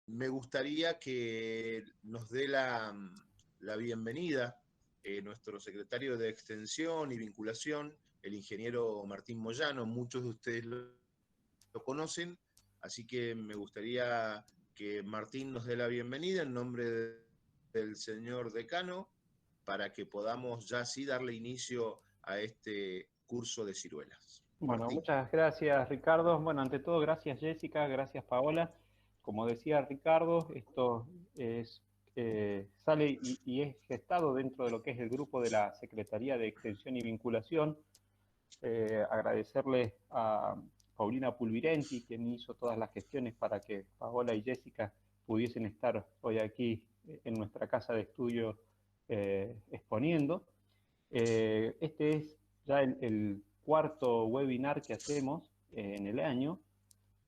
me gustaría que nos dé la bienvenida nuestro secretario de Extensión y Vinculación, el ingeniero Martín Moyano. Muchos de ustedes lo conocen, así que me gustaría que Martín nos dé la bienvenida en nombre del señor decano para que podamos ya sí darle inicio a este curso de ciruelas. Bueno, Martín. muchas gracias Ricardo. Bueno, ante todo, gracias Jessica, gracias Paola. Como decía Ricardo, esto es, sale y es gestado dentro de lo que es el grupo de la Secretaría de Extensión y Vinculación. Agradecerle a Paulina Pulvirenti, quien hizo todas las gestiones para que Paola y Jessica pudiesen estar hoy aquí en nuestra casa de estudio exponiendo. Este es ya el cuarto webinar que hacemos en el año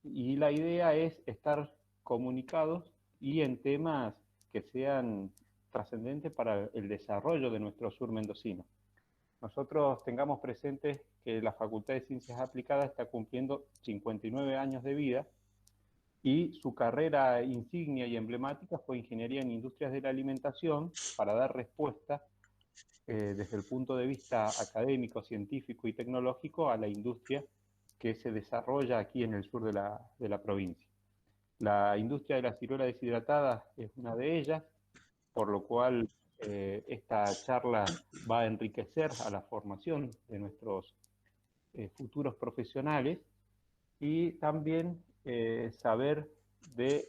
y la idea es estar comunicados y en temas que sean trascendentes para el desarrollo de nuestro sur mendocino. Nosotros tengamos presente que la Facultad de Ciencias Aplicadas está cumpliendo 59 años de vida y su carrera insignia y emblemática fue Ingeniería en Industrias de la Alimentación para dar respuesta desde el punto de vista académico, científico y tecnológico a la industria que se desarrolla aquí en el sur de la provincia. La industria de la ciruela deshidratada es una de ellas, por lo cual esta charla va a enriquecer a la formación de nuestros futuros profesionales y también saber de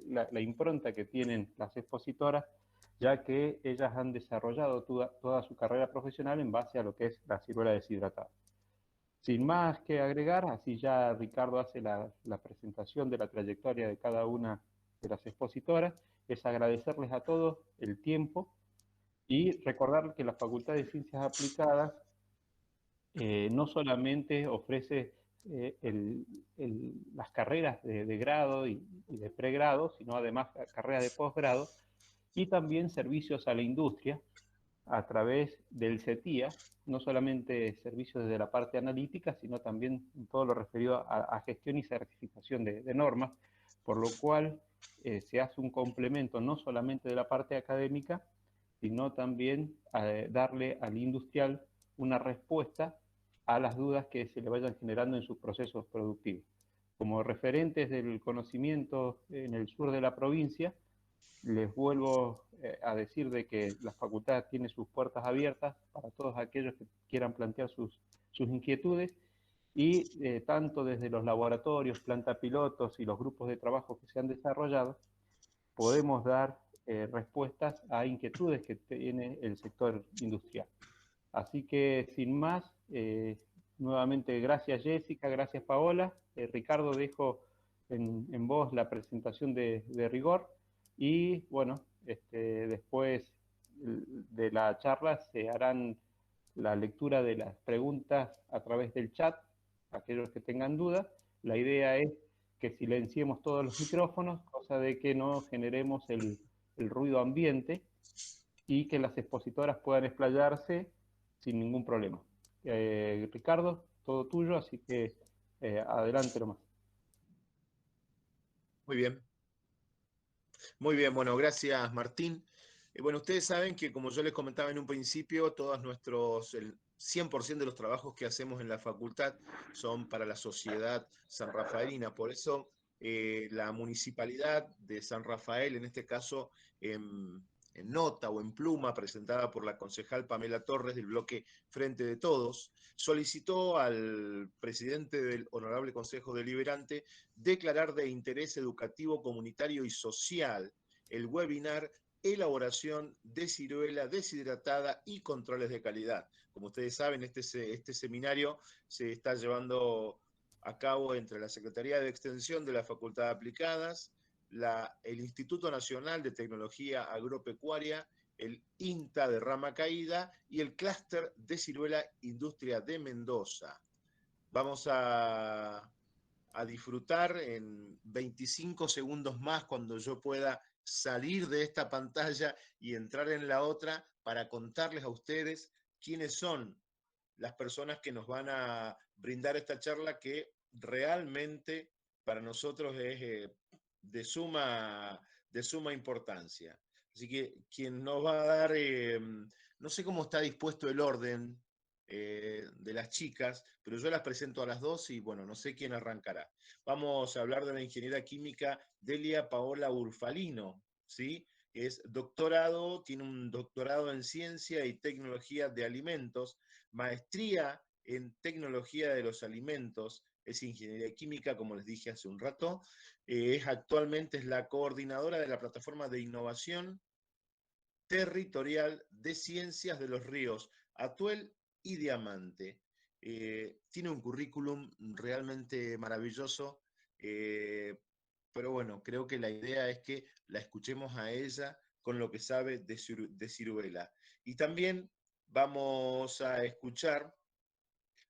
la impronta que tienen las expositoras, ya que ellas han desarrollado toda su carrera profesional en base a lo que es la ciruela deshidratada. Sin más que agregar, así ya Ricardo hace la presentación de la trayectoria de cada una de las expositoras, es agradecerles a todos el tiempo y recordar que la Facultad de Ciencias Aplicadas no solamente ofrece las carreras de grado y de pregrado, sino además carreras de posgrado y también servicios a la industria a través del CETIA, no solamente servicios desde la parte analítica, sino también en todo lo referido a gestión y certificación de normas, por lo cual se hace un complemento no solamente de la parte académica, sino también darle al industrial una respuesta a las dudas que se le vayan generando en sus procesos productivos. Como referentes del conocimiento en el sur de la provincia, les vuelvo a decir de que la facultad tiene sus puertas abiertas para todos aquellos que quieran plantear sus inquietudes y tanto desde los laboratorios, planta pilotos y los grupos de trabajo que se han desarrollado, podemos dar respuestas a inquietudes que tiene el sector industrial. Así que sin más, nuevamente gracias Jessica, gracias Paola. Ricardo, dejo en vos la presentación de rigor y bueno, después de la charla se harán la lectura de las preguntas a través del chat, aquellos que tengan dudas. La idea es que silenciemos todos los micrófonos, cosa de que no generemos el ruido ambiente y que las expositoras puedan explayarse sin ningún problema. Ricardo, todo tuyo, así que adelante nomás. Muy bien. Muy bien, bueno, gracias Martín. Bueno, ustedes saben que como yo les comentaba en un principio, el 100% de los trabajos que hacemos en la facultad son para la sociedad sanrafaelina. Por eso la municipalidad de San Rafael, en este caso en nota o en pluma presentada por la concejal Pamela Torres del bloque Frente de Todos, solicitó al presidente del Honorable Consejo Deliberante declarar de interés educativo, comunitario y social el webinar Elaboración de ciruela deshidratada y controles de calidad. Como ustedes saben, este seminario se está llevando a cabo entre la Secretaría de Extensión de la Facultad de Aplicadas, el Instituto Nacional de Tecnología Agropecuaria, el INTA de Rama Caída y el Clúster de Ciruela Industria de Mendoza. Vamos a disfrutar en 25 segundos más cuando yo pueda salir de esta pantalla y entrar en la otra para contarles a ustedes quiénes son las personas que nos van a brindar esta charla que realmente para nosotros es de suma importancia. Así que quien nos va a dar, no sé cómo está dispuesto el orden de las chicas, pero yo las presento a las dos y bueno, no sé quién arrancará. Vamos a hablar de la ingeniera química Delia Paola Urfalino, ¿sí? Es doctorado, tiene un doctorado en ciencia y tecnología de alimentos, maestría en tecnología de los alimentos, es ingeniería química, como les dije hace un rato, actualmente es la coordinadora de la plataforma de innovación territorial de ciencias de los ríos Atuel y Diamante. Tiene un currículum realmente maravilloso, pero bueno, creo que la idea es que la escuchemos a ella con lo que sabe de ciruela. Y también vamos a escuchar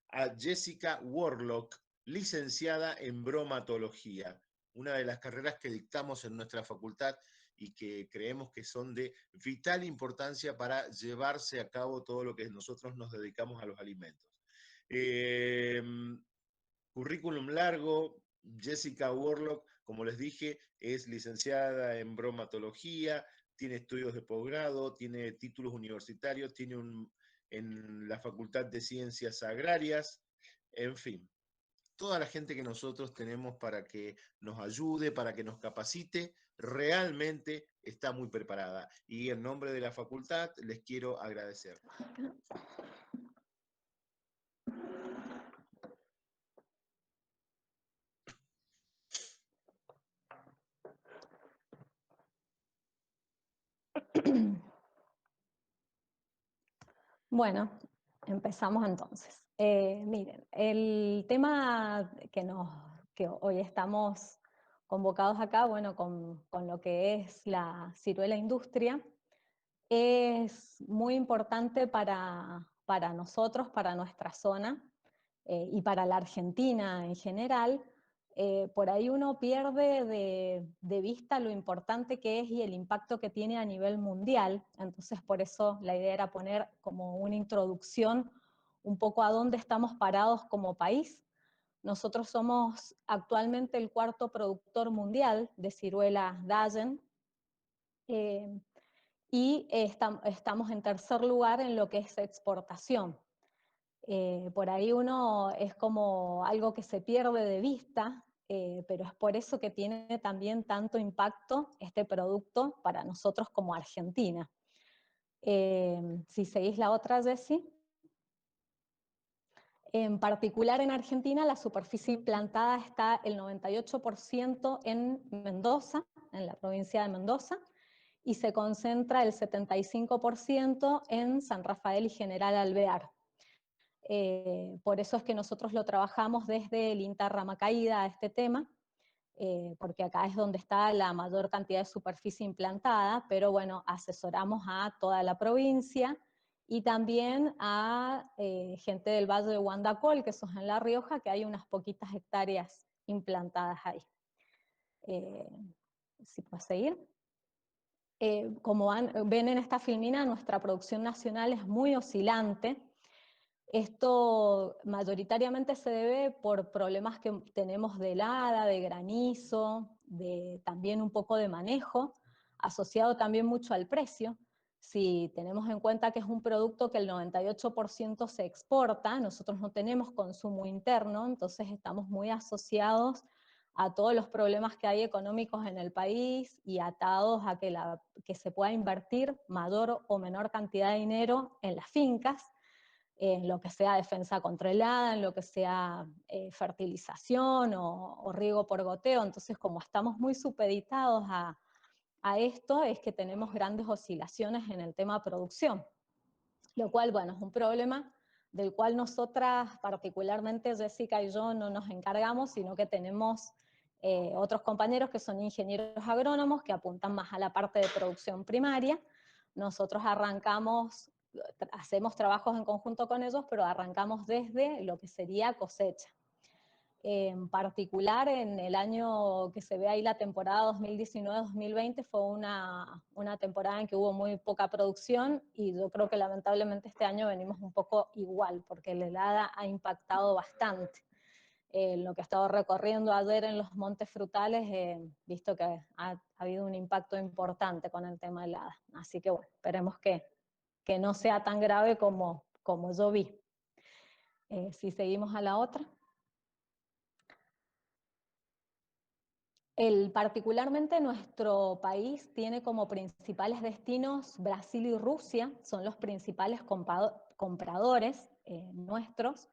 a Jessica Warlock, licenciada en bromatología, una de las carreras que dictamos en nuestra facultad y que creemos que son de vital importancia para llevarse a cabo todo lo que nosotros nos dedicamos a los alimentos. Eh, Currículum largo, Jessica Warlock, como les dije, es licenciada en bromatología, tiene estudios de posgrado, tiene títulos universitarios, tiene en la Facultad de Ciencias Agrarias, en fin, toda la gente que nosotros tenemos para que nos ayude, para que nos capacite, realmente está muy preparada. Y en nombre de la facultad les quiero agradecer. Bueno, empezamos entonces. Miren, el tema que hoy estamos convocados acá, bueno, con lo que es la ciruela industria, es muy importante para nosotros, para nuestra zona y para la Argentina en general. Por ahí uno pierde de vista lo importante que es y el impacto que tiene a nivel mundial. Entonces, por eso la idea era poner como una introducción un poco a dónde estamos parados como país. Nosotros somos actualmente el cuarto productor mundial de ciruelas Dagen, y estamos en tercer lugar en lo que es exportación. Por ahí uno es como algo que se pierde de vista, pero es por eso que tiene también tanto impacto este producto para nosotros como Argentina. Si seguís la otra, Jessy. En particular en Argentina la superficie plantada está el 98% en Mendoza, en la provincia de Mendoza, y se concentra el 75% en San Rafael y General Alvear. Por eso es que nosotros lo trabajamos desde el INTA Rama Caída a este tema, porque acá es donde está la mayor cantidad de superficie implantada, pero bueno, asesoramos a toda la provincia y también a gente del Valle de Guandacol, que eso es en La Rioja, que hay unas poquitas hectáreas implantadas ahí. Si puedo seguir. Como ven en esta filmina, nuestra producción nacional es muy oscilante. Esto mayoritariamente se debe por problemas que tenemos de helada, de granizo, también un poco de manejo, asociado también mucho al precio. Si tenemos en cuenta que es un producto que el 98% se exporta, nosotros no tenemos consumo interno, entonces estamos muy asociados a todos los problemas que hay económicos en el país y atados a que se pueda invertir mayor o menor cantidad de dinero en las fincas, en lo que sea defensa contra helada, en lo que sea fertilización o riego por goteo. Entonces, como estamos muy supeditados a esto, es que tenemos grandes oscilaciones en el tema producción, lo cual, bueno, es un problema del cual nosotras, particularmente Jessica y yo, no nos encargamos, sino que tenemos otros compañeros que son ingenieros agrónomos que apuntan más a la parte de producción primaria. Nosotros hacemos trabajos en conjunto con ellos, pero arrancamos desde lo que sería cosecha. En particular, en el año que se ve ahí, la temporada 2019-2020, fue una temporada en que hubo muy poca producción, y yo creo que lamentablemente este año venimos un poco igual, porque la helada ha impactado bastante. lo que he estado recorriendo ayer en los montes frutales, he visto que ha habido un impacto importante con el tema helada. Así que bueno, esperemos que no sea tan grave como yo vi. Si seguimos a la otra. Particularmente nuestro país tiene como principales destinos Brasil y Rusia, son los principales compradores nuestros.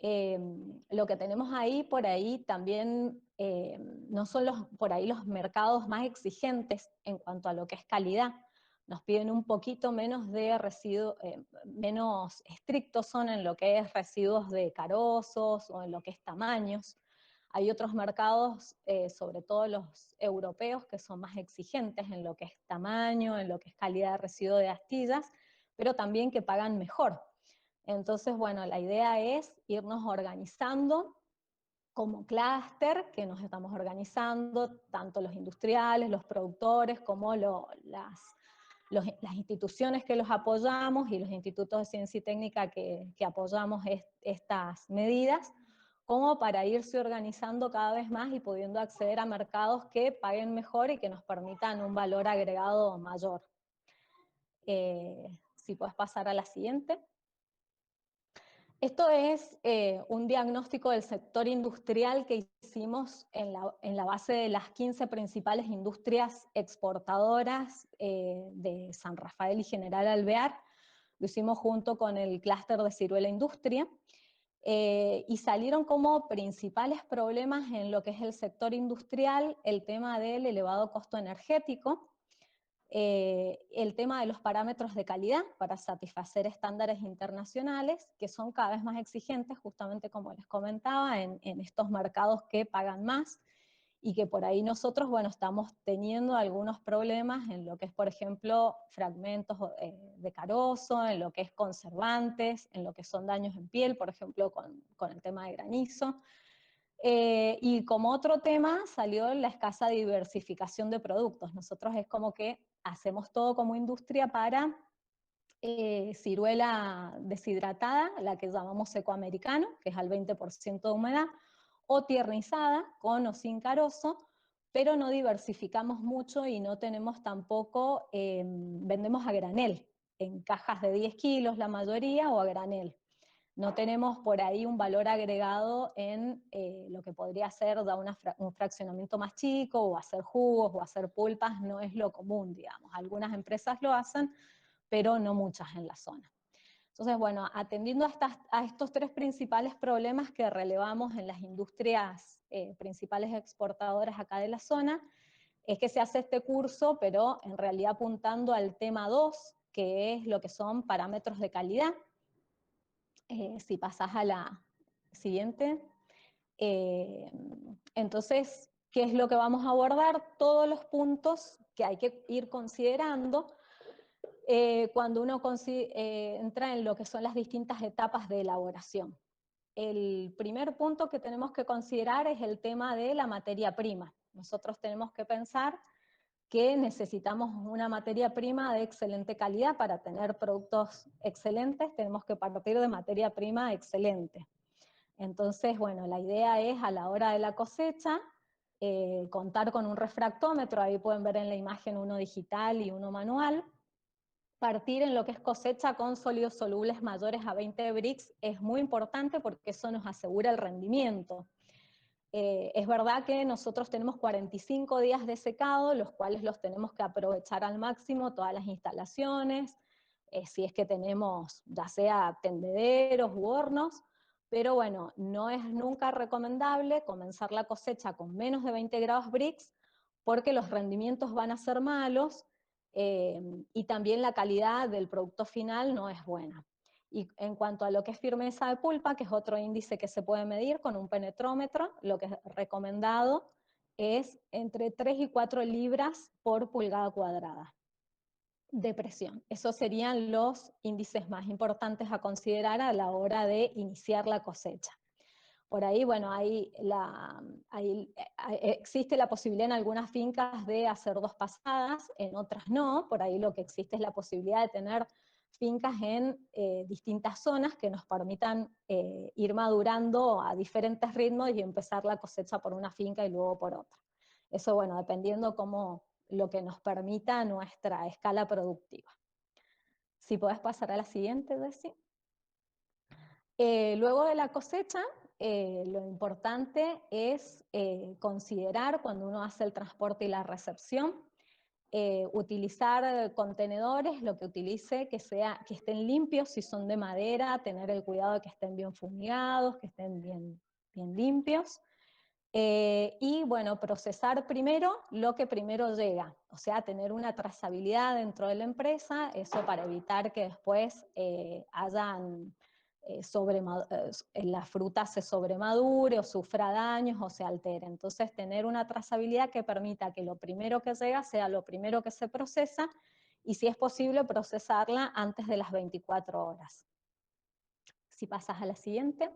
Lo que tenemos ahí, por ahí también, no son por ahí los mercados más exigentes en cuanto a lo que es calidad. Nos piden un poquito menos de residuos, menos estrictos son en lo que es residuos de carosos o en lo que es tamaños. Hay otros mercados, sobre todo los europeos, que son más exigentes en lo que es tamaño, en lo que es calidad de residuo de astillas, pero también que pagan mejor. Entonces, bueno, la idea es irnos organizando como clúster, que nos estamos organizando, tanto los industriales, los productores, como las instituciones que los apoyamos y los institutos de ciencia y técnica que apoyamos estas medidas, como para irse organizando cada vez más y pudiendo acceder a mercados que paguen mejor y que nos permitan un valor agregado mayor. Si puedes pasar a la siguiente. Esto es un diagnóstico del sector industrial que hicimos en la base de las 15 principales industrias exportadoras de San Rafael y General Alvear. Lo hicimos junto con el clúster de Ciruela Industria. Y salieron como principales problemas en lo que es el sector industrial el tema del elevado costo energético, el tema de los parámetros de calidad para satisfacer estándares internacionales que son cada vez más exigentes, justamente como les comentaba, en estos mercados que pagan más, y que por ahí nosotros, bueno, estamos teniendo algunos problemas en lo que es, por ejemplo, fragmentos de carozo, en lo que es conservantes, en lo que son daños en piel, por ejemplo, con el tema de granizo. Y como otro tema salió la escasa diversificación de productos. Nosotros es como que hacemos todo como industria para ciruela deshidratada, la que llamamos secoamericano, que es al 20% de humedad, o tiernizada, con o sin carozo, pero no diversificamos mucho y no tenemos tampoco, vendemos a granel, en cajas de 10 kilos la mayoría, o a granel. No tenemos por ahí un valor agregado en lo que podría ser un fraccionamiento más chico, o hacer jugos, o hacer pulpas, no es lo común, digamos. Algunas empresas lo hacen, pero no muchas en la zona. Entonces, bueno, atendiendo a estos tres principales problemas que relevamos en las industrias principales exportadoras acá de la zona, es que se hace este curso, pero en realidad apuntando al tema 2, que es lo que son parámetros de calidad. Si pasás a la siguiente. Entonces, ¿qué es lo que vamos a abordar? Todos los puntos que hay que ir considerando cuando uno entra en lo que son las distintas etapas de elaboración. El primer punto que tenemos que considerar es el tema de la materia prima. Nosotros tenemos que pensar que necesitamos una materia prima de excelente calidad. Para tener productos excelentes tenemos que partir de materia prima excelente. Entonces, bueno, la idea es a la hora de la cosecha contar con un refractómetro, ahí pueden ver en la imagen uno digital y uno manual. Partir en lo que es cosecha con sólidos solubles mayores a 20 Brix es muy importante porque eso nos asegura el rendimiento. Es verdad que nosotros tenemos 45 días de secado, los cuales los tenemos que aprovechar al máximo, todas las instalaciones, si es que tenemos ya sea tendederos u hornos, pero bueno, no es nunca recomendable comenzar la cosecha con menos de 20 grados Brix, porque los rendimientos van a ser malos, y también la calidad del producto final no es buena. Y en cuanto a lo que es firmeza de pulpa, que es otro índice que se puede medir con un penetrómetro, lo que es recomendado es entre 3 y 4 libras por pulgada cuadrada de presión. Esos serían los índices más importantes a considerar a la hora de iniciar la cosecha. Por ahí, bueno, existe la posibilidad en algunas fincas de hacer 2 pasadas, en otras no. Por ahí lo que existe es la posibilidad de tener fincas en distintas zonas que nos permitan ir madurando a diferentes ritmos y empezar la cosecha por una finca y luego por otra. Eso, bueno, dependiendo cómo lo que nos permita nuestra escala productiva. Si podés pasar a la siguiente, Desi. Luego de la cosecha, lo importante es considerar cuando uno hace el transporte y la recepción, utilizar contenedores, lo que utilice, que estén limpios, si son de madera, tener el cuidado de que estén bien fumigados, que estén bien limpios. Y bueno, procesar primero lo que primero llega, o sea, tener una trazabilidad dentro de la empresa, eso para evitar que después la fruta se sobremadure o sufra daños o se altere. Entonces, tener una trazabilidad que permita que lo primero que llega sea lo primero que se procesa y, si es posible, procesarla antes de las 24 horas. Si pasas a la siguiente.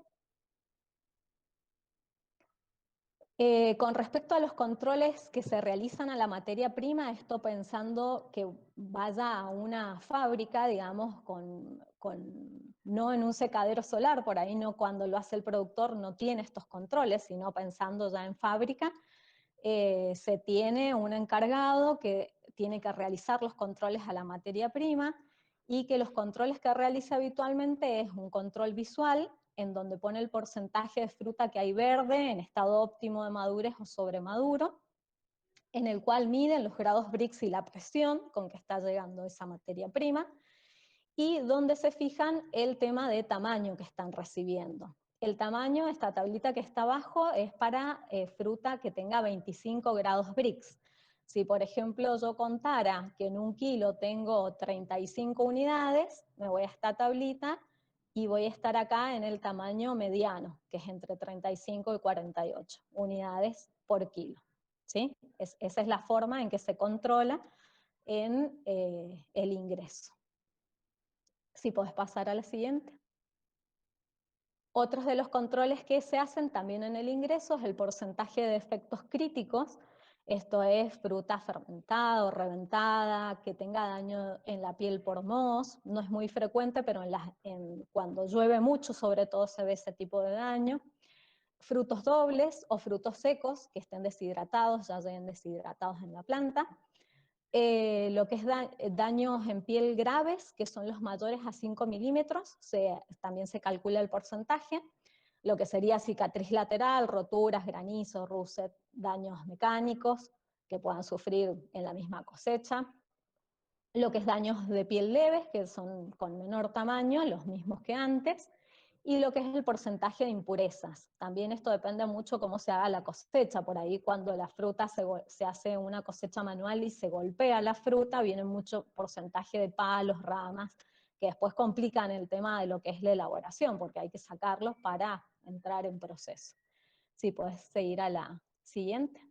Con respecto a los controles que se realizan a la materia prima, esto pensando que vaya a una fábrica, digamos, no en un secadero solar, por ahí no, cuando lo hace el productor no tiene estos controles, sino pensando ya en fábrica, se tiene un encargado que tiene que realizar los controles a la materia prima, y que los controles que realiza habitualmente es un control visual, en donde pone el porcentaje de fruta que hay verde, en estado óptimo de madurez o sobremaduro, en el cual miden los grados Brix y la presión con que está llegando esa materia prima, y donde se fijan el tema de tamaño que están recibiendo. El tamaño, esta tablita que está abajo, es para fruta que tenga 25 grados Brix. Si, por ejemplo, yo contara que en 1 kilo tengo 35 unidades, me voy a esta tablita y voy a estar acá en el tamaño mediano, que es entre 35 y 48 unidades por kilo. ¿Sí? Esa es la forma en que se controla en el ingreso. Si podés pasar a la siguiente. Otros de los controles que se hacen también en el ingreso es el porcentaje de defectos críticos. Esto es fruta fermentada o reventada, que tenga daño en la piel por mohos. No es muy frecuente, pero cuando llueve mucho, sobre todo, se ve ese tipo de daño. Frutos dobles o frutos secos que estén deshidratados, ya lleguen deshidratados en la planta. Lo que es daños en piel graves, que son los mayores a 5 milímetros, también se calcula el porcentaje. Lo que sería cicatriz lateral, roturas, granizo, russet, daños mecánicos que puedan sufrir en la misma cosecha. Lo que es daños de piel leves, que son con menor tamaño, los mismos que antes. Y lo que es el porcentaje de impurezas. También esto depende mucho cómo se haga la cosecha. Por ahí, cuando la fruta se hace una cosecha manual y se golpea la fruta, viene mucho porcentaje de palos, ramas, que después complican el tema de lo que es la elaboración, porque hay que sacarlos para entrar en proceso. Si puedes seguir a la siguiente.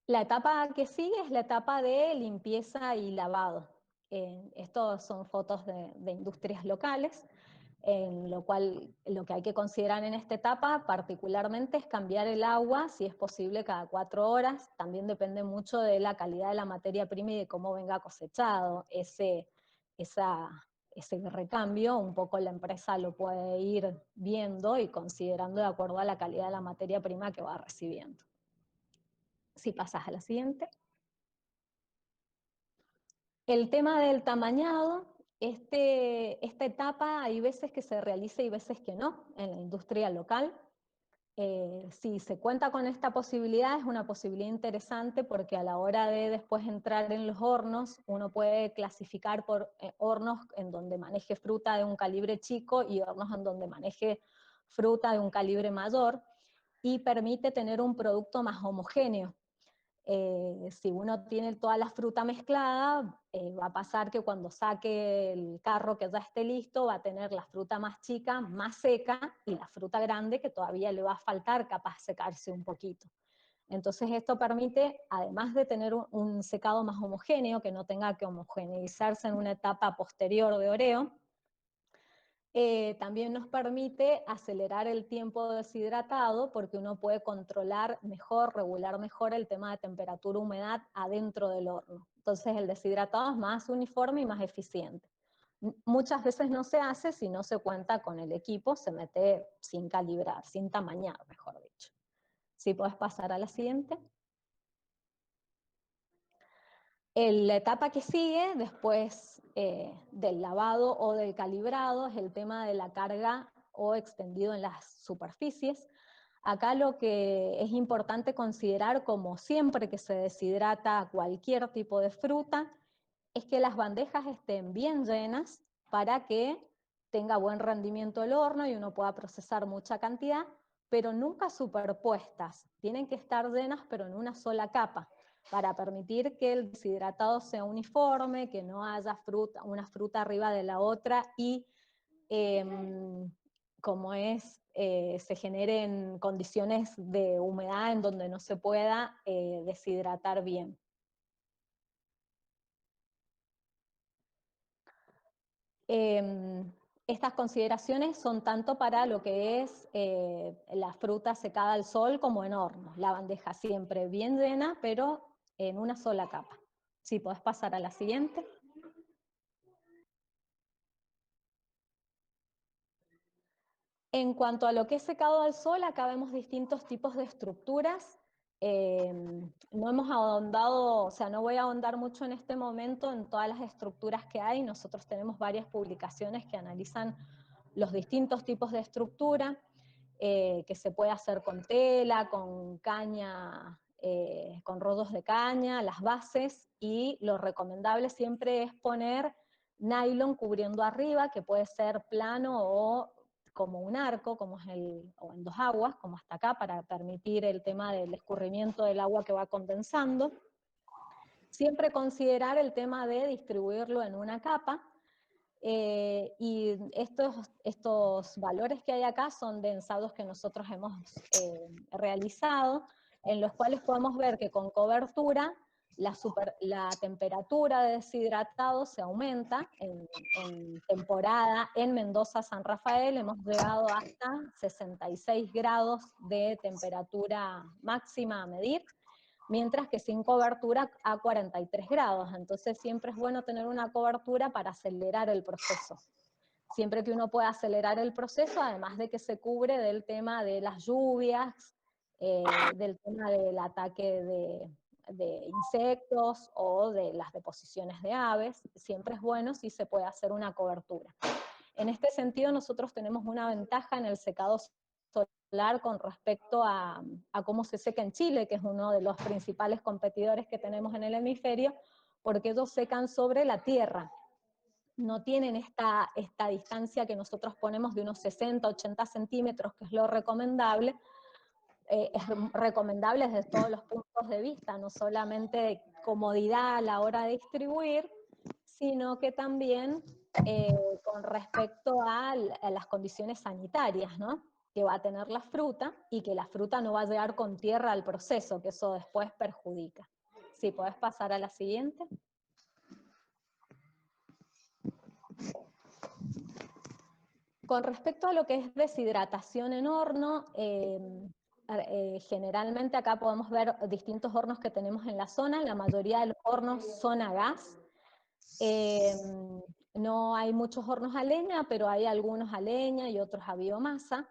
La etapa que sigue es la etapa de limpieza y lavado. Estos son fotos de industrias locales, en lo cual lo que hay que considerar en esta etapa particularmente es cambiar el agua, si es posible, cada 4 horas. También depende mucho de la calidad de la materia prima y de cómo venga cosechado ese recambio. Un poco la empresa lo puede ir viendo y considerando de acuerdo a la calidad de la materia prima que va recibiendo. Si pasas a la siguiente. El tema del tamañado, esta etapa hay veces que se realiza y veces que no en la industria local. Si se cuenta con esta posibilidad, es una posibilidad interesante, porque a la hora de después entrar en los hornos, uno puede clasificar por hornos en donde maneje fruta de un calibre chico y hornos en donde maneje fruta de un calibre mayor, y permite tener un producto más homogéneo. Si uno tiene toda la fruta mezclada, va a pasar que cuando saque el carro que ya esté listo, va a tener la fruta más chica, más seca, y la fruta grande que todavía le va a faltar capaz secarse un poquito. Entonces esto permite, además de tener un secado más homogéneo, que no tenga que homogeneizarse en una etapa posterior de oreo, También nos permite acelerar el tiempo deshidratado porque uno puede controlar mejor, regular mejor el tema de temperatura, humedad adentro del horno. Entonces el deshidratado es más uniforme y más eficiente. Muchas veces no se hace si no se cuenta con el equipo, se mete sin calibrar, sin tamañar, mejor dicho. Si puedes pasar a la siguiente. La etapa que sigue después del lavado o del calibrado es el tema de la carga o extendido en las superficies. Acá lo que es importante considerar, como siempre que se deshidrata cualquier tipo de fruta, es que las bandejas estén bien llenas para que tenga buen rendimiento el horno y uno pueda procesar mucha cantidad, pero nunca superpuestas. Tienen que estar llenas pero en una sola capa, para permitir que el deshidratado sea uniforme, que no haya una fruta arriba de la otra y se generen condiciones de humedad en donde no se pueda deshidratar bien. Estas consideraciones son tanto para lo que es la fruta secada al sol como en horno. La bandeja siempre bien llena, pero en una sola capa. Si podés pasar a la siguiente. En cuanto a lo que es secado al sol, acá vemos distintos tipos de estructuras. No hemos ahondado, o sea, no voy a ahondar mucho en este momento en todas las estructuras que hay. Nosotros tenemos varias publicaciones que analizan los distintos tipos de estructura, que se puede hacer con tela, con caña, con rollos de caña, las bases, y lo recomendable siempre es poner nylon cubriendo arriba, que puede ser plano o como un arco, o en dos aguas, como hasta acá, para permitir el tema del escurrimiento del agua que va condensando. Siempre considerar el tema de distribuirlo en una capa, y estos valores que hay acá son de ensayos que nosotros hemos realizado, en los cuales podemos ver que con cobertura la temperatura de deshidratado se aumenta. En temporada en Mendoza, San Rafael, hemos llegado hasta 66 grados de temperatura máxima a medir, mientras que sin cobertura a 43 grados. Entonces siempre es bueno tener una cobertura para acelerar el proceso. Siempre que uno pueda acelerar el proceso, además de que se cubre del tema de las lluvias, del tema del ataque de insectos o de las deposiciones de aves, siempre es bueno si se puede hacer una cobertura. En este sentido, nosotros tenemos una ventaja en el secado solar con respecto a cómo se seca en Chile, que es uno de los principales competidores que tenemos en el hemisferio, porque ellos secan sobre la tierra. No tienen esta distancia que nosotros ponemos de unos 60, 80 centímetros, que es lo recomendable. Es recomendable desde todos los puntos de vista, no solamente de comodidad a la hora de distribuir, sino que también con respecto a las condiciones sanitarias, ¿no?, que va a tener la fruta, y que la fruta no va a llegar con tierra al proceso, que eso después perjudica. Si podés pasar a la siguiente. Con respecto a lo que es deshidratación en horno, generalmente acá podemos ver distintos hornos que tenemos en la zona. La mayoría de los hornos son a gas. No hay muchos hornos a leña, pero hay algunos a leña y otros a biomasa.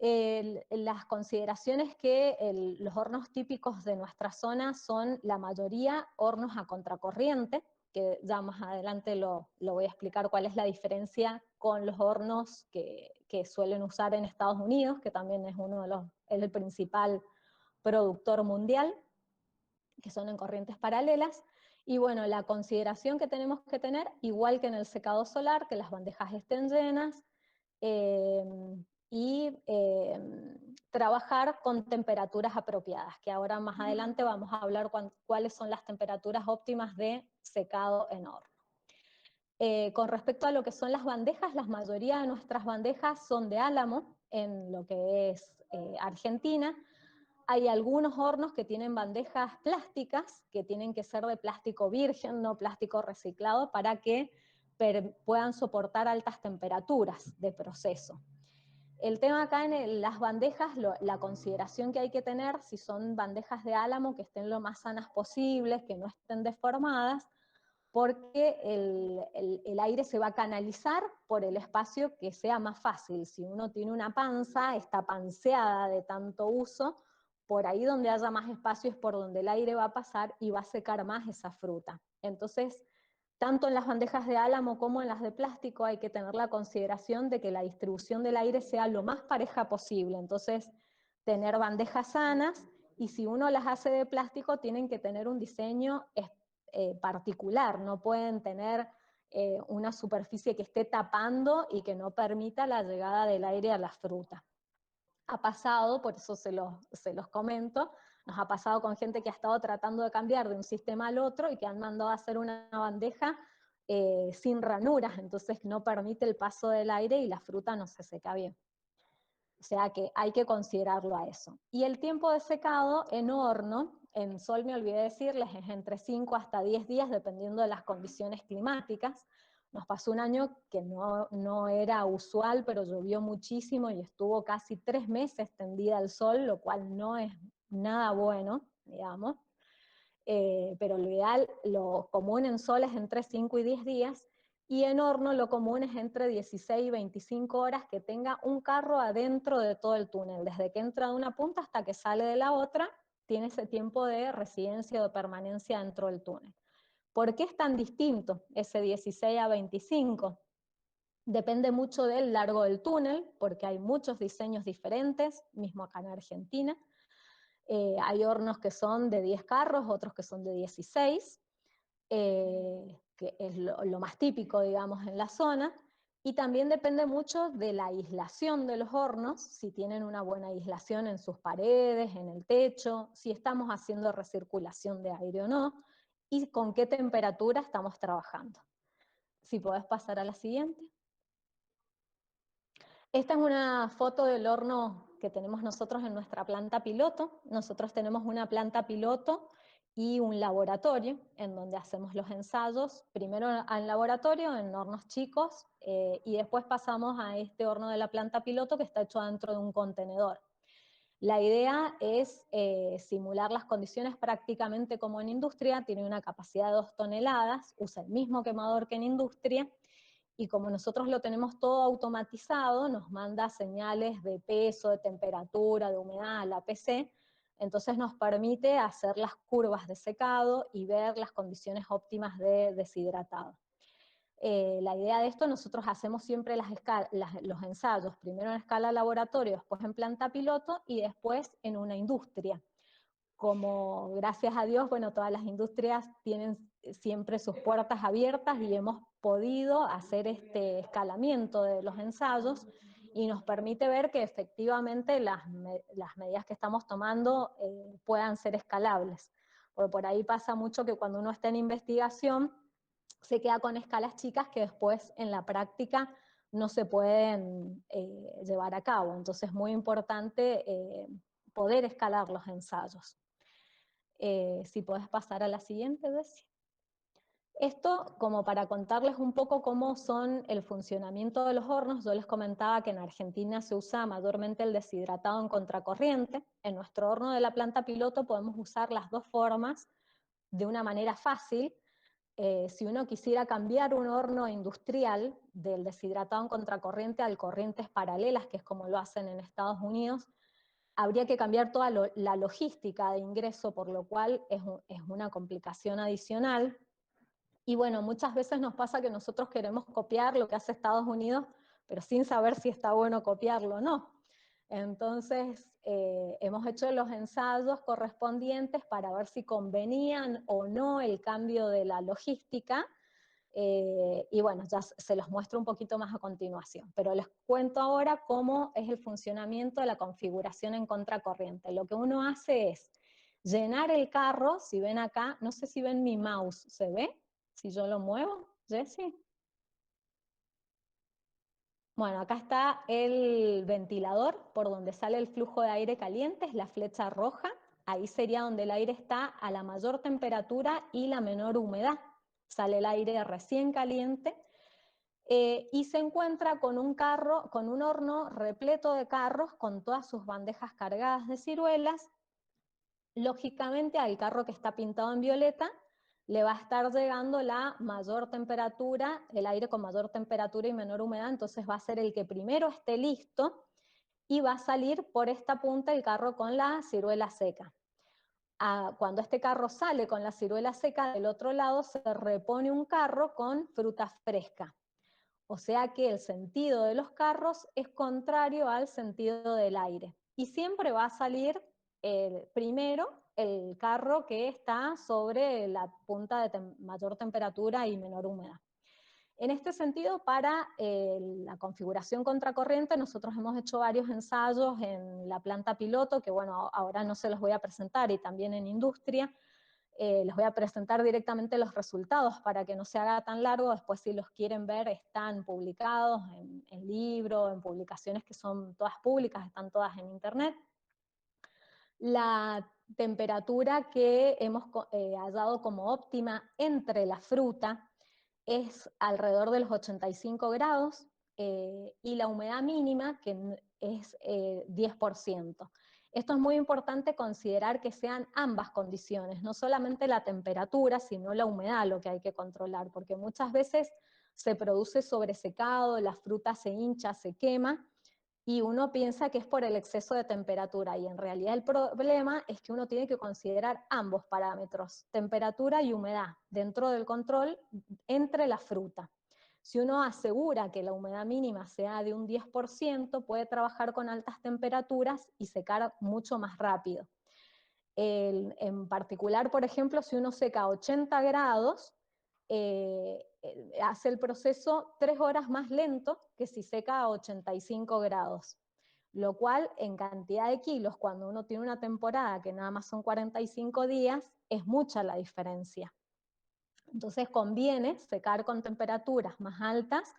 Las consideraciones que los hornos típicos de nuestra zona son la mayoría hornos a contracorriente, que ya más adelante lo voy a explicar cuál es la diferencia con los hornos que suelen usar en Estados Unidos, que también es es el principal productor mundial, que son en corrientes paralelas. Y bueno, la consideración que tenemos que tener, igual que en el secado solar, que las bandejas estén llenas, y trabajar con temperaturas apropiadas, que ahora más adelante vamos a hablar cuáles son las temperaturas óptimas de secado en horno. Con respecto a lo que son las bandejas, la mayoría de nuestras bandejas son de álamo, en lo que es Argentina. Hay algunos hornos que tienen bandejas plásticas, que tienen que ser de plástico virgen, no plástico reciclado, para que puedan soportar altas temperaturas de proceso. El tema acá en las bandejas, la consideración que hay que tener, si son bandejas de álamo, que estén lo más sanas posibles, que no estén deformadas, porque el aire se va a canalizar por el espacio que sea más fácil. Si uno tiene una panza, está panseada de tanto uso, por ahí donde haya más espacio es por donde el aire va a pasar y va a secar más esa fruta. Entonces, tanto en las bandejas de álamo como en las de plástico hay que tener la consideración de que la distribución del aire sea lo más pareja posible. Entonces, tener bandejas sanas, y si uno las hace de plástico, tienen que tener un diseño particular, no pueden tener una superficie que esté tapando y que no permita la llegada del aire a la fruta. Ha pasado, por eso se los comento, nos ha pasado con gente que ha estado tratando de cambiar de un sistema al otro y que han mandado a hacer una bandeja sin ranuras, entonces no permite el paso del aire y la fruta no se seca bien. O sea que hay que considerarlo a eso. Y el tiempo de secado en horno, en sol me olvidé decirles, es entre 5 hasta 10 días, dependiendo de las condiciones climáticas. Nos pasó un año que no era usual, pero llovió muchísimo y estuvo casi 3 meses tendida al sol, lo cual no es nada bueno, digamos. Pero lo ideal, lo común en sol es entre 5 y 10 días, y en horno lo común es entre 16 y 25 horas que tenga un carro adentro de todo el túnel, desde que entra de una punta hasta que sale de la otra, tiene ese tiempo de residencia o de permanencia dentro del túnel. ¿Por qué es tan distinto ese 16 a 25? Depende mucho del largo del túnel, porque hay muchos diseños diferentes, mismo acá en Argentina. Hay hornos que son de 10 carros, otros que son de 16, que es lo más típico, digamos, en la zona, y también depende mucho de la aislación de los hornos, si tienen una buena aislación en sus paredes, en el techo, si estamos haciendo recirculación de aire o no, y con qué temperatura estamos trabajando. Si podés pasar a la siguiente. Esta es una foto del horno que tenemos nosotros en nuestra planta piloto. Nosotros tenemos una planta piloto y un laboratorio en donde hacemos los ensayos, primero al laboratorio en hornos chicos y después pasamos a este horno de la planta piloto que está hecho dentro de un contenedor. La idea es simular las condiciones prácticamente como en industria, tiene una capacidad de 2 toneladas, usa el mismo quemador que en industria, y como nosotros lo tenemos todo automatizado, nos manda señales de peso, de temperatura, de humedad a la PC, entonces nos permite hacer las curvas de secado y ver las condiciones óptimas de deshidratado. La idea de esto, nosotros hacemos siempre los ensayos, primero en escala laboratorio, después en planta piloto y después en una industria. Como gracias a Dios, bueno, todas las industrias tienen siempre sus puertas abiertas y hemos podido hacer este escalamiento de los ensayos y nos permite ver que efectivamente las medidas que estamos tomando puedan ser escalables. Porque por ahí pasa mucho que cuando uno está en investigación se queda con escalas chicas que después en la práctica no se pueden llevar a cabo. Entonces es muy importante poder escalar los ensayos. Si podés pasar a la siguiente, Desi. Esto como para contarles un poco cómo son el funcionamiento de los hornos. Yo les comentaba que en Argentina se usa mayormente el deshidratado en contracorriente. En nuestro horno de la planta piloto podemos usar las dos formas de una manera fácil. Si uno quisiera cambiar un horno industrial del deshidratado en contracorriente al corrientes paralelas, que es como lo hacen en Estados Unidos, habría que cambiar toda la logística de ingreso, por lo cual es una complicación adicional. Y bueno, muchas veces nos pasa que nosotros queremos copiar lo que hace Estados Unidos, pero sin saber si está bueno copiarlo o no. Entonces, hemos hecho los ensayos correspondientes para ver si convenían o no el cambio de la logística, y bueno, ya se los muestro un poquito más a continuación, pero les cuento ahora cómo es el funcionamiento de la configuración en contracorriente. Lo que uno hace es llenar el carro, si ven acá, no sé si ven mi mouse, ¿se ve? Si yo lo muevo, Jessy. Bueno, acá está el ventilador por donde sale el flujo de aire caliente, es la flecha roja, ahí sería donde el aire está a la mayor temperatura y la menor humedad. Sale el aire recién caliente, y se encuentra con un horno repleto de carros con todas sus bandejas cargadas de ciruelas. Lógicamente al carro que está pintado en violeta le va a estar llegando la mayor temperatura, el aire con mayor temperatura y menor humedad, entonces va a ser el que primero esté listo y va a salir por esta punta el carro con la ciruela seca. Cuando este carro sale con la ciruela seca, del otro lado se repone un carro con fruta fresca. O sea que el sentido de los carros es contrario al sentido del aire. Y siempre va a salir primero el carro que está sobre la punta de mayor temperatura y menor humedad. En este sentido, para la configuración contracorriente, nosotros hemos hecho varios ensayos en la planta piloto, que bueno, ahora no se los voy a presentar, y también en industria. Les voy a presentar directamente los resultados para que no se haga tan largo. Después, si los quieren ver, están publicados en libros, en publicaciones que son todas públicas, están todas en internet. La temperatura que hemos hallado como óptima entre la fruta es alrededor de los 85 grados y la humedad mínima que es 10%. Esto es muy importante considerar que sean ambas condiciones, no solamente la temperatura, sino la humedad lo que hay que controlar, porque muchas veces se produce sobresecado, la fruta se hincha, se quema, y uno piensa que es por el exceso de temperatura, y en realidad el problema es que uno tiene que considerar ambos parámetros, temperatura y humedad, dentro del control entre la fruta. Si uno asegura que la humedad mínima sea de un 10%, puede trabajar con altas temperaturas y secar mucho más rápido. En particular, por ejemplo, si uno seca a 80 grados, hace el proceso 3 horas más lento que si seca a 85 grados. Lo cual, en cantidad de kilos, cuando uno tiene una temporada que nada más son 45 días, es mucha la diferencia. Entonces conviene secar con temperaturas más altas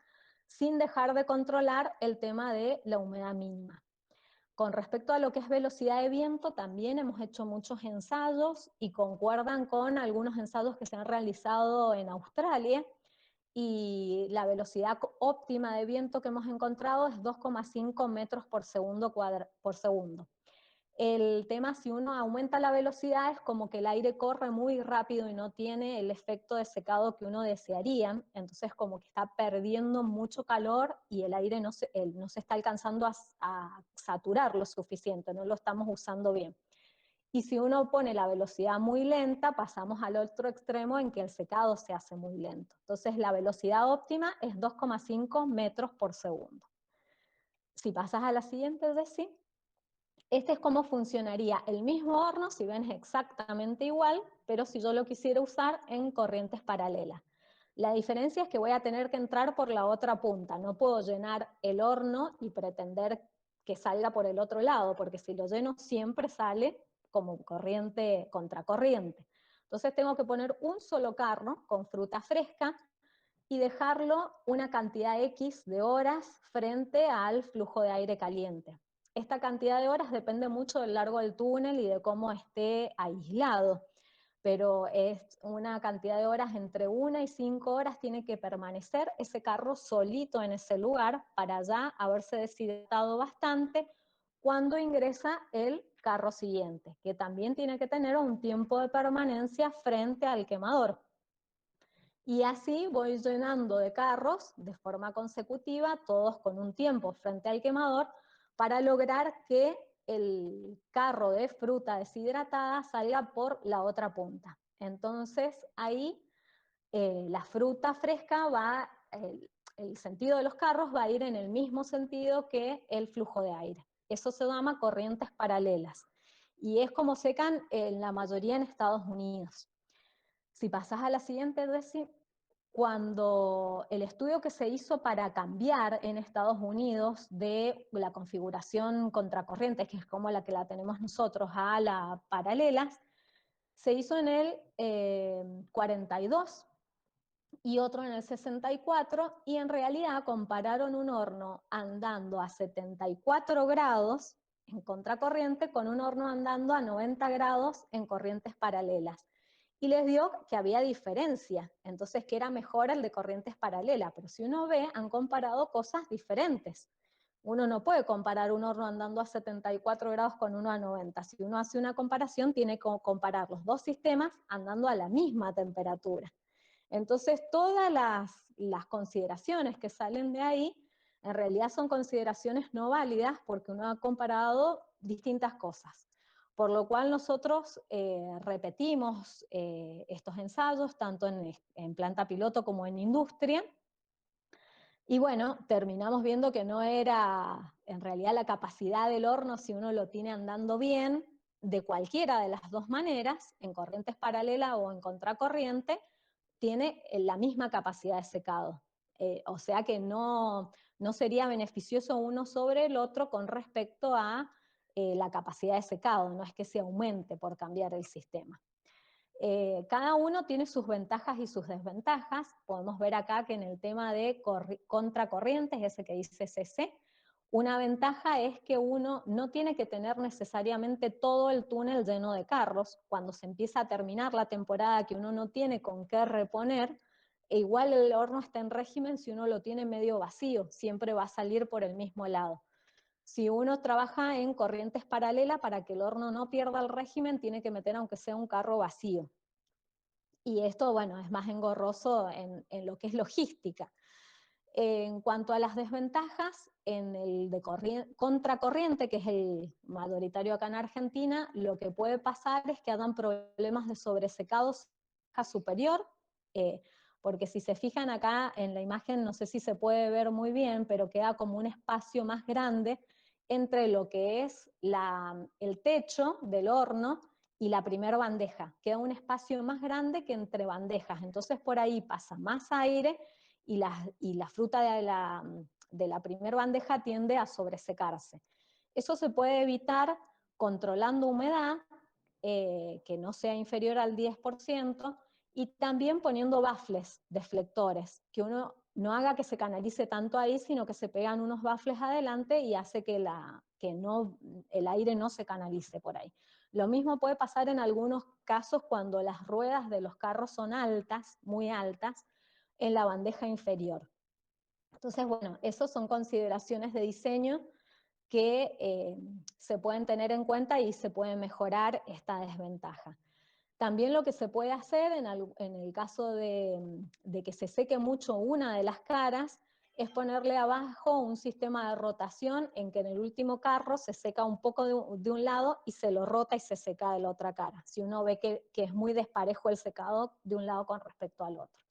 sin dejar de controlar el tema de la humedad mínima. Con respecto a lo que es velocidad de viento, también hemos hecho muchos ensayos y concuerdan con algunos ensayos que se han realizado en Australia, y la velocidad óptima de viento que hemos encontrado es 2,5 metros por segundo, El tema, si uno aumenta la velocidad, es como que el aire corre muy rápido y no tiene el efecto de secado que uno desearía, entonces como que está perdiendo mucho calor y el aire no se está alcanzando a saturar lo suficiente, no lo estamos usando bien. Y si uno pone la velocidad muy lenta, pasamos al otro extremo en que el secado se hace muy lento. Entonces la velocidad óptima es 2,5 metros por segundo. Si pasas a la siguiente, Desi, este es cómo funcionaría el mismo horno, si ven es exactamente igual, pero si yo lo quisiera usar en corrientes paralelas. La diferencia es que voy a tener que entrar por la otra punta, no puedo llenar el horno y pretender que salga por el otro lado, porque si lo lleno siempre sale como corriente contracorriente. Entonces tengo que poner un solo carro con fruta fresca y dejarlo una cantidad X de horas frente al flujo de aire caliente. Esta cantidad de horas depende mucho del largo del túnel y de cómo esté aislado, pero es una cantidad de horas entre 1 y 5 horas tiene que permanecer ese carro solito en ese lugar para ya haberse deshidratado bastante cuando ingresa el carro siguiente, que también tiene que tener un tiempo de permanencia frente al quemador. Y así voy llenando de carros de forma consecutiva, todos con un tiempo frente al quemador, para lograr que el carro de fruta deshidratada salga por la otra punta. Entonces ahí la fruta fresca va, el sentido de los carros va a ir en el mismo sentido que el flujo de aire. Eso se llama corrientes paralelas. Y es como secan en la mayoría en Estados Unidos. Si pasas a la siguiente, cuando el estudio que se hizo para cambiar en Estados Unidos de la configuración contracorriente, que es como la que la tenemos nosotros, a la paralelas, se hizo en el 42 y otro en el 64, y en realidad compararon un horno andando a 74 grados en contracorriente con un horno andando a 90 grados en corrientes paralelas. y les dio que había diferencia, entonces que era mejor el de corrientes paralelas, pero si uno ve, han comparado cosas diferentes. Uno no puede comparar un horno andando a 74 grados con uno a 90. Si uno hace una comparación, tiene que comparar los dos sistemas andando a la misma temperatura. Entonces, todas las consideraciones que salen de ahí, en realidad son consideraciones no válidas porque uno ha comparado distintas cosas. Por lo cual nosotros repetimos estos ensayos, tanto en planta piloto como en industria, y bueno, terminamos viendo que no era en realidad la capacidad del horno, si uno lo tiene andando bien, de cualquiera de las dos maneras, en corrientes paralelas o en contracorriente, tiene la misma capacidad de secado. O sea que no sería beneficioso uno sobre el otro con respecto a la capacidad de secado, no es que se aumente por cambiar el sistema. Cada uno tiene sus ventajas y sus desventajas. Podemos ver acá que en el tema de contracorrientes, ese que dice CC, una ventaja es que uno no tiene que tener necesariamente todo el túnel lleno de carros. Cuando se empieza a terminar la temporada que uno no tiene con qué reponer, e igual el horno está en régimen si uno lo tiene medio vacío, siempre va a salir por el mismo lado. Si uno trabaja en corrientes paralelas, para que el horno no pierda el régimen, tiene que meter aunque sea un carro vacío. Y esto, bueno, es más engorroso en lo que es logística. En cuanto a las desventajas, en el de contracorriente, que es el mayoritario acá en Argentina, lo que puede pasar es que hagan problemas de sobresecado superior, porque si se fijan acá en la imagen, no sé si se puede ver muy bien, pero queda como un espacio más grande entre lo que es el techo del horno y la primera bandeja. Queda un espacio más grande que entre bandejas, entonces por ahí pasa más aire y la fruta de la primera bandeja tiende a sobresecarse. Eso se puede evitar controlando humedad, que no sea inferior al 10%, y también poniendo baffles, deflectores, que uno no haga que se canalice tanto ahí, sino que se pegan unos baffles adelante y hace que el aire no se canalice por ahí. Lo mismo puede pasar en algunos casos cuando las ruedas de los carros son altas, muy altas, en la bandeja inferior. Entonces, bueno, esas son consideraciones de diseño que se pueden tener en cuenta y se puede mejorar esta desventaja. También lo que se puede hacer en el caso de que se seque mucho una de las caras es ponerle abajo un sistema de rotación en que en el último carro se seca un poco de un lado y se lo rota y se seca de la otra cara, si uno ve que es muy desparejo el secado de un lado con respecto al otro.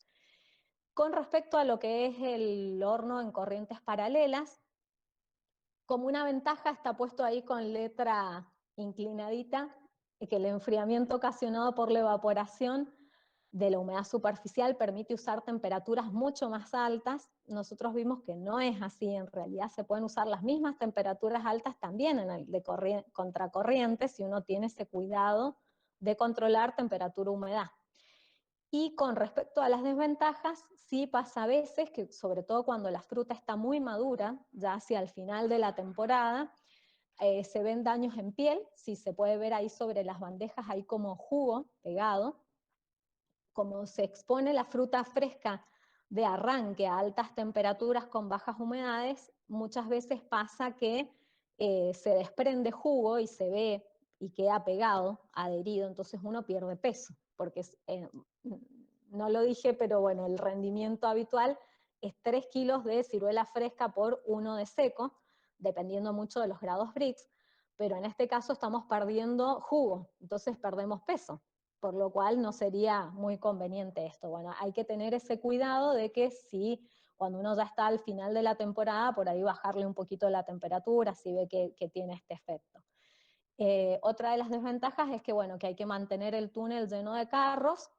Con respecto a lo que es el horno en corrientes paralelas, como una ventaja está puesto ahí con letra inclinadita, que el enfriamiento ocasionado por la evaporación de la humedad superficial permite usar temperaturas mucho más altas. Nosotros vimos que no es así, en realidad se pueden usar las mismas temperaturas altas también en el de contracorriente si uno tiene ese cuidado de controlar temperatura-humedad. Y con respecto a las desventajas, sí pasa a veces que, sobre todo cuando la fruta está muy madura, ya hacia el final de la temporada, se ven daños en piel, si se puede ver ahí sobre las bandejas, hay como jugo pegado. Como se expone la fruta fresca de arranque a altas temperaturas con bajas humedades, muchas veces pasa que se desprende jugo y se ve y queda pegado, adherido, entonces uno pierde peso, porque no lo dije, pero bueno, el rendimiento habitual es 3 kilos de ciruela fresca por 1 de seco, dependiendo mucho de los grados Brix, pero en este caso estamos perdiendo jugo, entonces perdemos peso, por lo cual no sería muy conveniente esto. Bueno, hay que tener ese cuidado de que si cuando uno ya está al final de la temporada, por ahí bajarle un poquito la temperatura, si ve que tiene este efecto. Otra de las desventajas es que, bueno, que hay que mantener el túnel lleno de carros,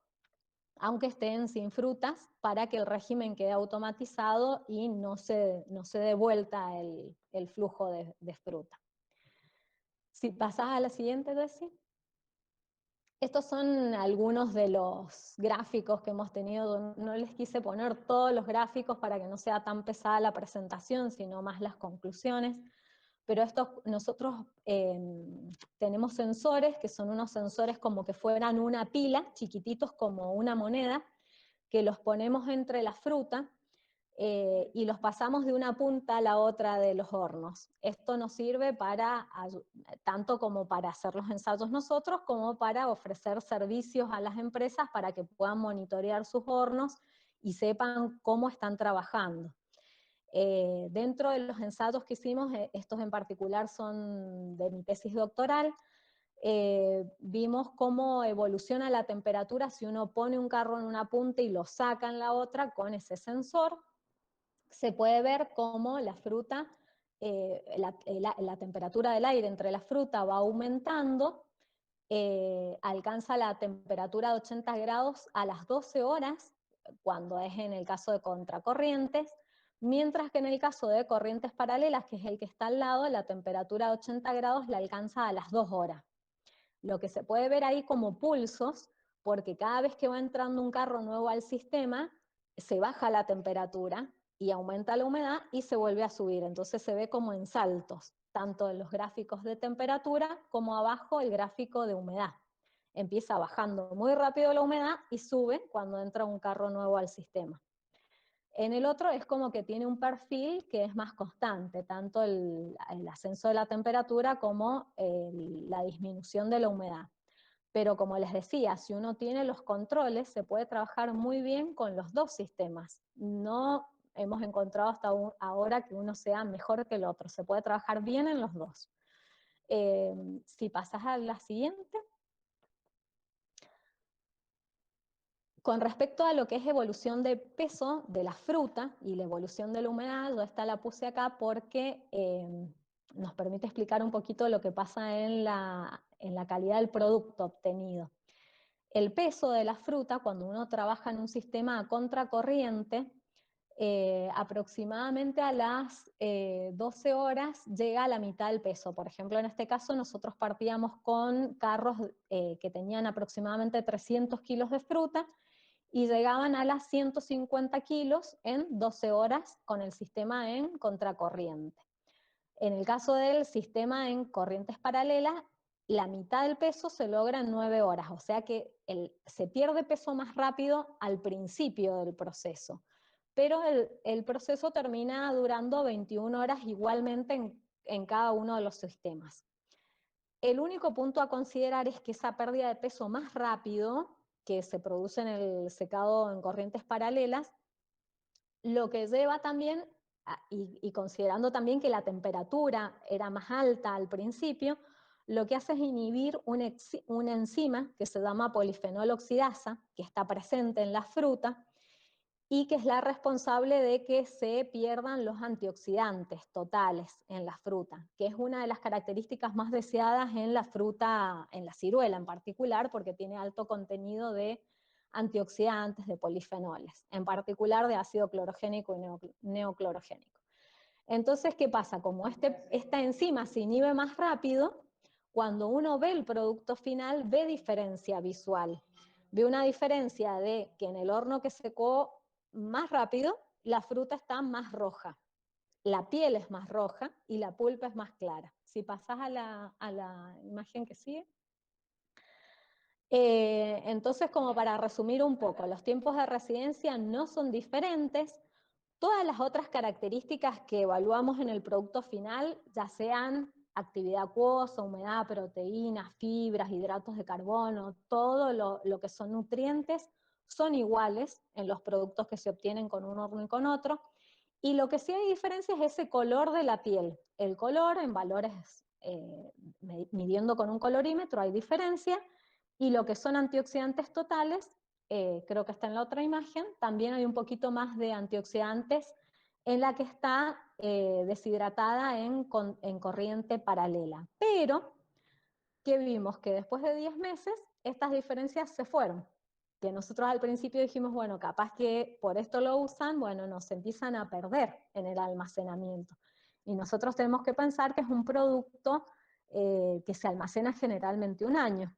aunque estén sin frutas, para que el régimen quede automatizado y no se dé vuelta el flujo de fruta. Si pasás a la siguiente, Desi. Estos son algunos de los gráficos que hemos tenido. No les quise poner todos los gráficos para que no sea tan pesada la presentación, sino más las conclusiones. pero nosotros tenemos sensores, que son unos sensores como que fueran una pila, chiquititos como una moneda, que los ponemos entre la fruta, y los pasamos de una punta a la otra de los hornos. Esto nos sirve tanto como para hacer los ensayos nosotros, como para ofrecer servicios a las empresas para que puedan monitorear sus hornos y sepan cómo están trabajando. Dentro de los ensayos que hicimos, estos en particular son de mi tesis doctoral, vimos cómo evoluciona la temperatura si uno pone un carro en una punta y lo saca en la otra con ese sensor. Se puede ver cómo la fruta, la temperatura del aire entre la fruta va aumentando, alcanza la temperatura de 80 grados a las 12 horas, cuando es en el caso de contracorrientes, mientras que en el caso de corrientes paralelas, que es el que está al lado, la temperatura de 80 grados la alcanza a las 2 horas. Lo que se puede ver ahí como pulsos, porque cada vez que va entrando un carro nuevo al sistema, se baja la temperatura y aumenta la humedad y se vuelve a subir. Entonces se ve como en saltos, tanto en los gráficos de temperatura como abajo el gráfico de humedad. Empieza bajando muy rápido la humedad y sube cuando entra un carro nuevo al sistema. En el otro es como que tiene un perfil que es más constante, tanto el ascenso de la temperatura como la disminución de la humedad. Pero como les decía, si uno tiene los controles, se puede trabajar muy bien con los dos sistemas. No hemos encontrado hasta ahora que uno sea mejor que el otro, se puede trabajar bien en los dos. Si pasas a la siguiente. Con respecto a lo que es evolución de peso de la fruta y la evolución de la humedad, yo esta la puse acá porque nos permite explicar un poquito lo que pasa en la calidad del producto obtenido. El peso de la fruta, cuando uno trabaja en un sistema a contracorriente, aproximadamente a las 12 horas llega a la mitad del peso. Por ejemplo, en este caso nosotros partíamos con carros que tenían aproximadamente 300 kilos de fruta, y llegaban a las 150 kilos en 12 horas con el sistema en contracorriente. En el caso del sistema en corrientes paralelas, la mitad del peso se logra en 9 horas, o sea que se pierde peso más rápido al principio del proceso, pero el proceso termina durando 21 horas igualmente en cada uno de los sistemas. El único punto a considerar es que esa pérdida de peso más rápido que se produce en el secado en corrientes paralelas, lo que lleva también, y considerando también que la temperatura era más alta al principio, lo que hace es inhibir una enzima que se llama polifenol oxidasa, que está presente en la fruta, y que es la responsable de que se pierdan los antioxidantes totales en la fruta, que es una de las características más deseadas en la fruta, en la ciruela en particular, porque tiene alto contenido de antioxidantes, de polifenoles, en particular de ácido clorogénico y neoclorogénico. Entonces, ¿qué pasa? Como esta enzima se inhibe más rápido, cuando uno ve el producto final, ve diferencia visual. Ve una diferencia de que en el horno que secó más rápido, la fruta está más roja, la piel es más roja y la pulpa es más clara. Si pasas a la imagen que sigue. Entonces, como para resumir un poco, los tiempos de residencia no son diferentes. Todas las otras características que evaluamos en el producto final, ya sean actividad acuosa, humedad, proteínas, fibras, hidratos de carbono, todo lo que son nutrientes, son iguales en los productos que se obtienen con un horno y con otro. Y lo que sí hay diferencia es ese color de la piel. El color en valores, midiendo con un colorímetro, hay diferencia. Y lo que son antioxidantes totales, creo que está en la otra imagen, también hay un poquito más de antioxidantes en la que está deshidratada en corriente paralela. Pero, ¿qué vimos? Que después de 10 meses, estas diferencias se fueron. Que nosotros al principio dijimos, bueno, capaz que por esto lo usan, bueno, nos empiezan a perder en el almacenamiento. Y nosotros tenemos que pensar que es un producto que se almacena generalmente un año,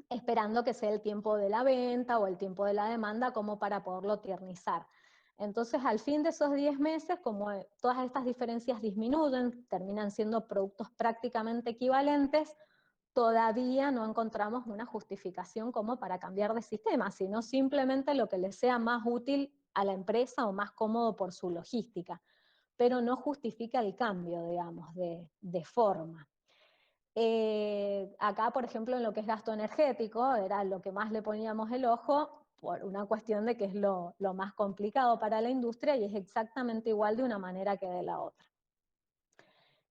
esperando que sea el tiempo de la venta o el tiempo de la demanda como para poderlo tiernizar. Entonces, al fin de esos 10 meses, como todas estas diferencias disminuyen, terminan siendo productos prácticamente equivalentes, todavía no encontramos una justificación como para cambiar de sistema, sino simplemente lo que le sea más útil a la empresa o más cómodo por su logística, pero no justifica el cambio, digamos, de forma. Acá, por ejemplo, en lo que es gasto energético, era lo que más le poníamos el ojo, por una cuestión de que es lo más complicado para la industria y es exactamente igual de una manera que de la otra.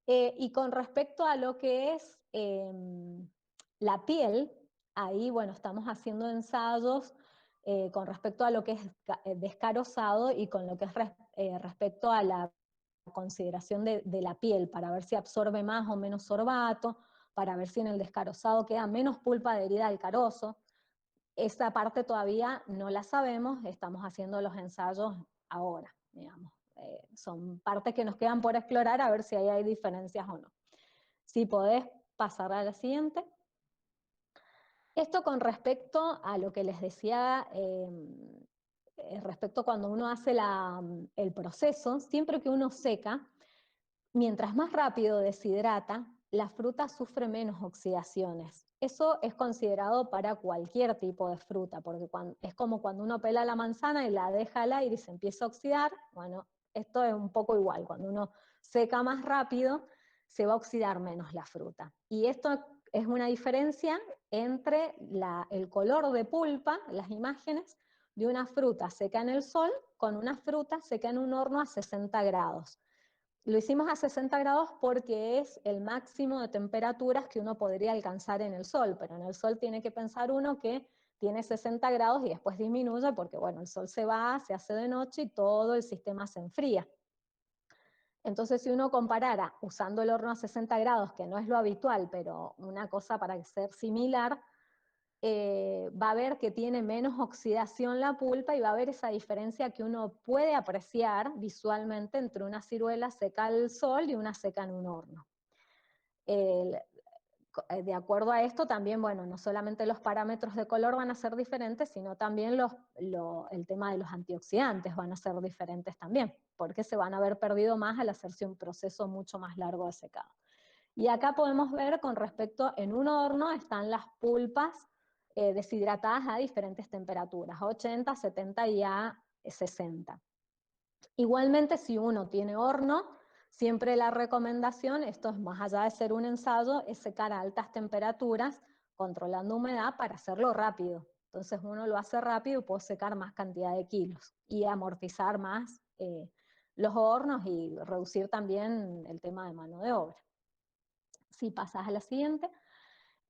Y con respecto a lo que es la piel, ahí, bueno, estamos haciendo ensayos con respecto a lo que es descarosado y con lo que es respecto a la consideración de la piel, para ver si absorbe más o menos sorbato, para ver si en el descarosado queda menos pulpa adherida al carozo. Esa parte todavía no la sabemos, estamos haciendo los ensayos ahora, digamos. Son partes que nos quedan por explorar a ver si ahí hay diferencias o no. Si podés pasar a la siguiente. Esto con respecto a lo que les decía, respecto cuando uno hace el proceso, siempre que uno seca, mientras más rápido deshidrata, la fruta sufre menos oxidaciones. Eso es considerado para cualquier tipo de fruta, porque es como cuando uno pela la manzana y la deja al aire y se empieza a oxidar. Bueno, esto es un poco igual, cuando uno seca más rápido, se va a oxidar menos la fruta. Y esto es una diferencia entre el color de pulpa, las imágenes, de una fruta seca en el sol con una fruta seca en un horno a 60 grados. Lo hicimos a 60 grados porque es el máximo de temperaturas que uno podría alcanzar en el sol, pero en el sol tiene que pensar uno que tiene 60 grados y después disminuye porque, bueno, el sol se va, se hace de noche y todo el sistema se enfría. Entonces, si uno comparara usando el horno a 60 grados, que no es lo habitual, pero una cosa para ser similar, va a ver que tiene menos oxidación la pulpa y va a haber esa diferencia que uno puede apreciar visualmente entre una ciruela seca al sol y una seca en un horno. De acuerdo a esto también, bueno, no solamente los parámetros de color van a ser diferentes, sino también el tema de los antioxidantes van a ser diferentes también, porque se van a haber perdido más al hacerse un proceso mucho más largo de secado. Y acá podemos ver con respecto, en un horno están las pulpas deshidratadas a diferentes temperaturas, a 80, 70 y a 60. Igualmente, si uno tiene horno, siempre la recomendación, esto es más allá de ser un ensayo, es secar a altas temperaturas, controlando humedad para hacerlo rápido. Entonces uno lo hace rápido y puede secar más cantidad de kilos y amortizar más los hornos y reducir también el tema de mano de obra. Si pasas a la siguiente.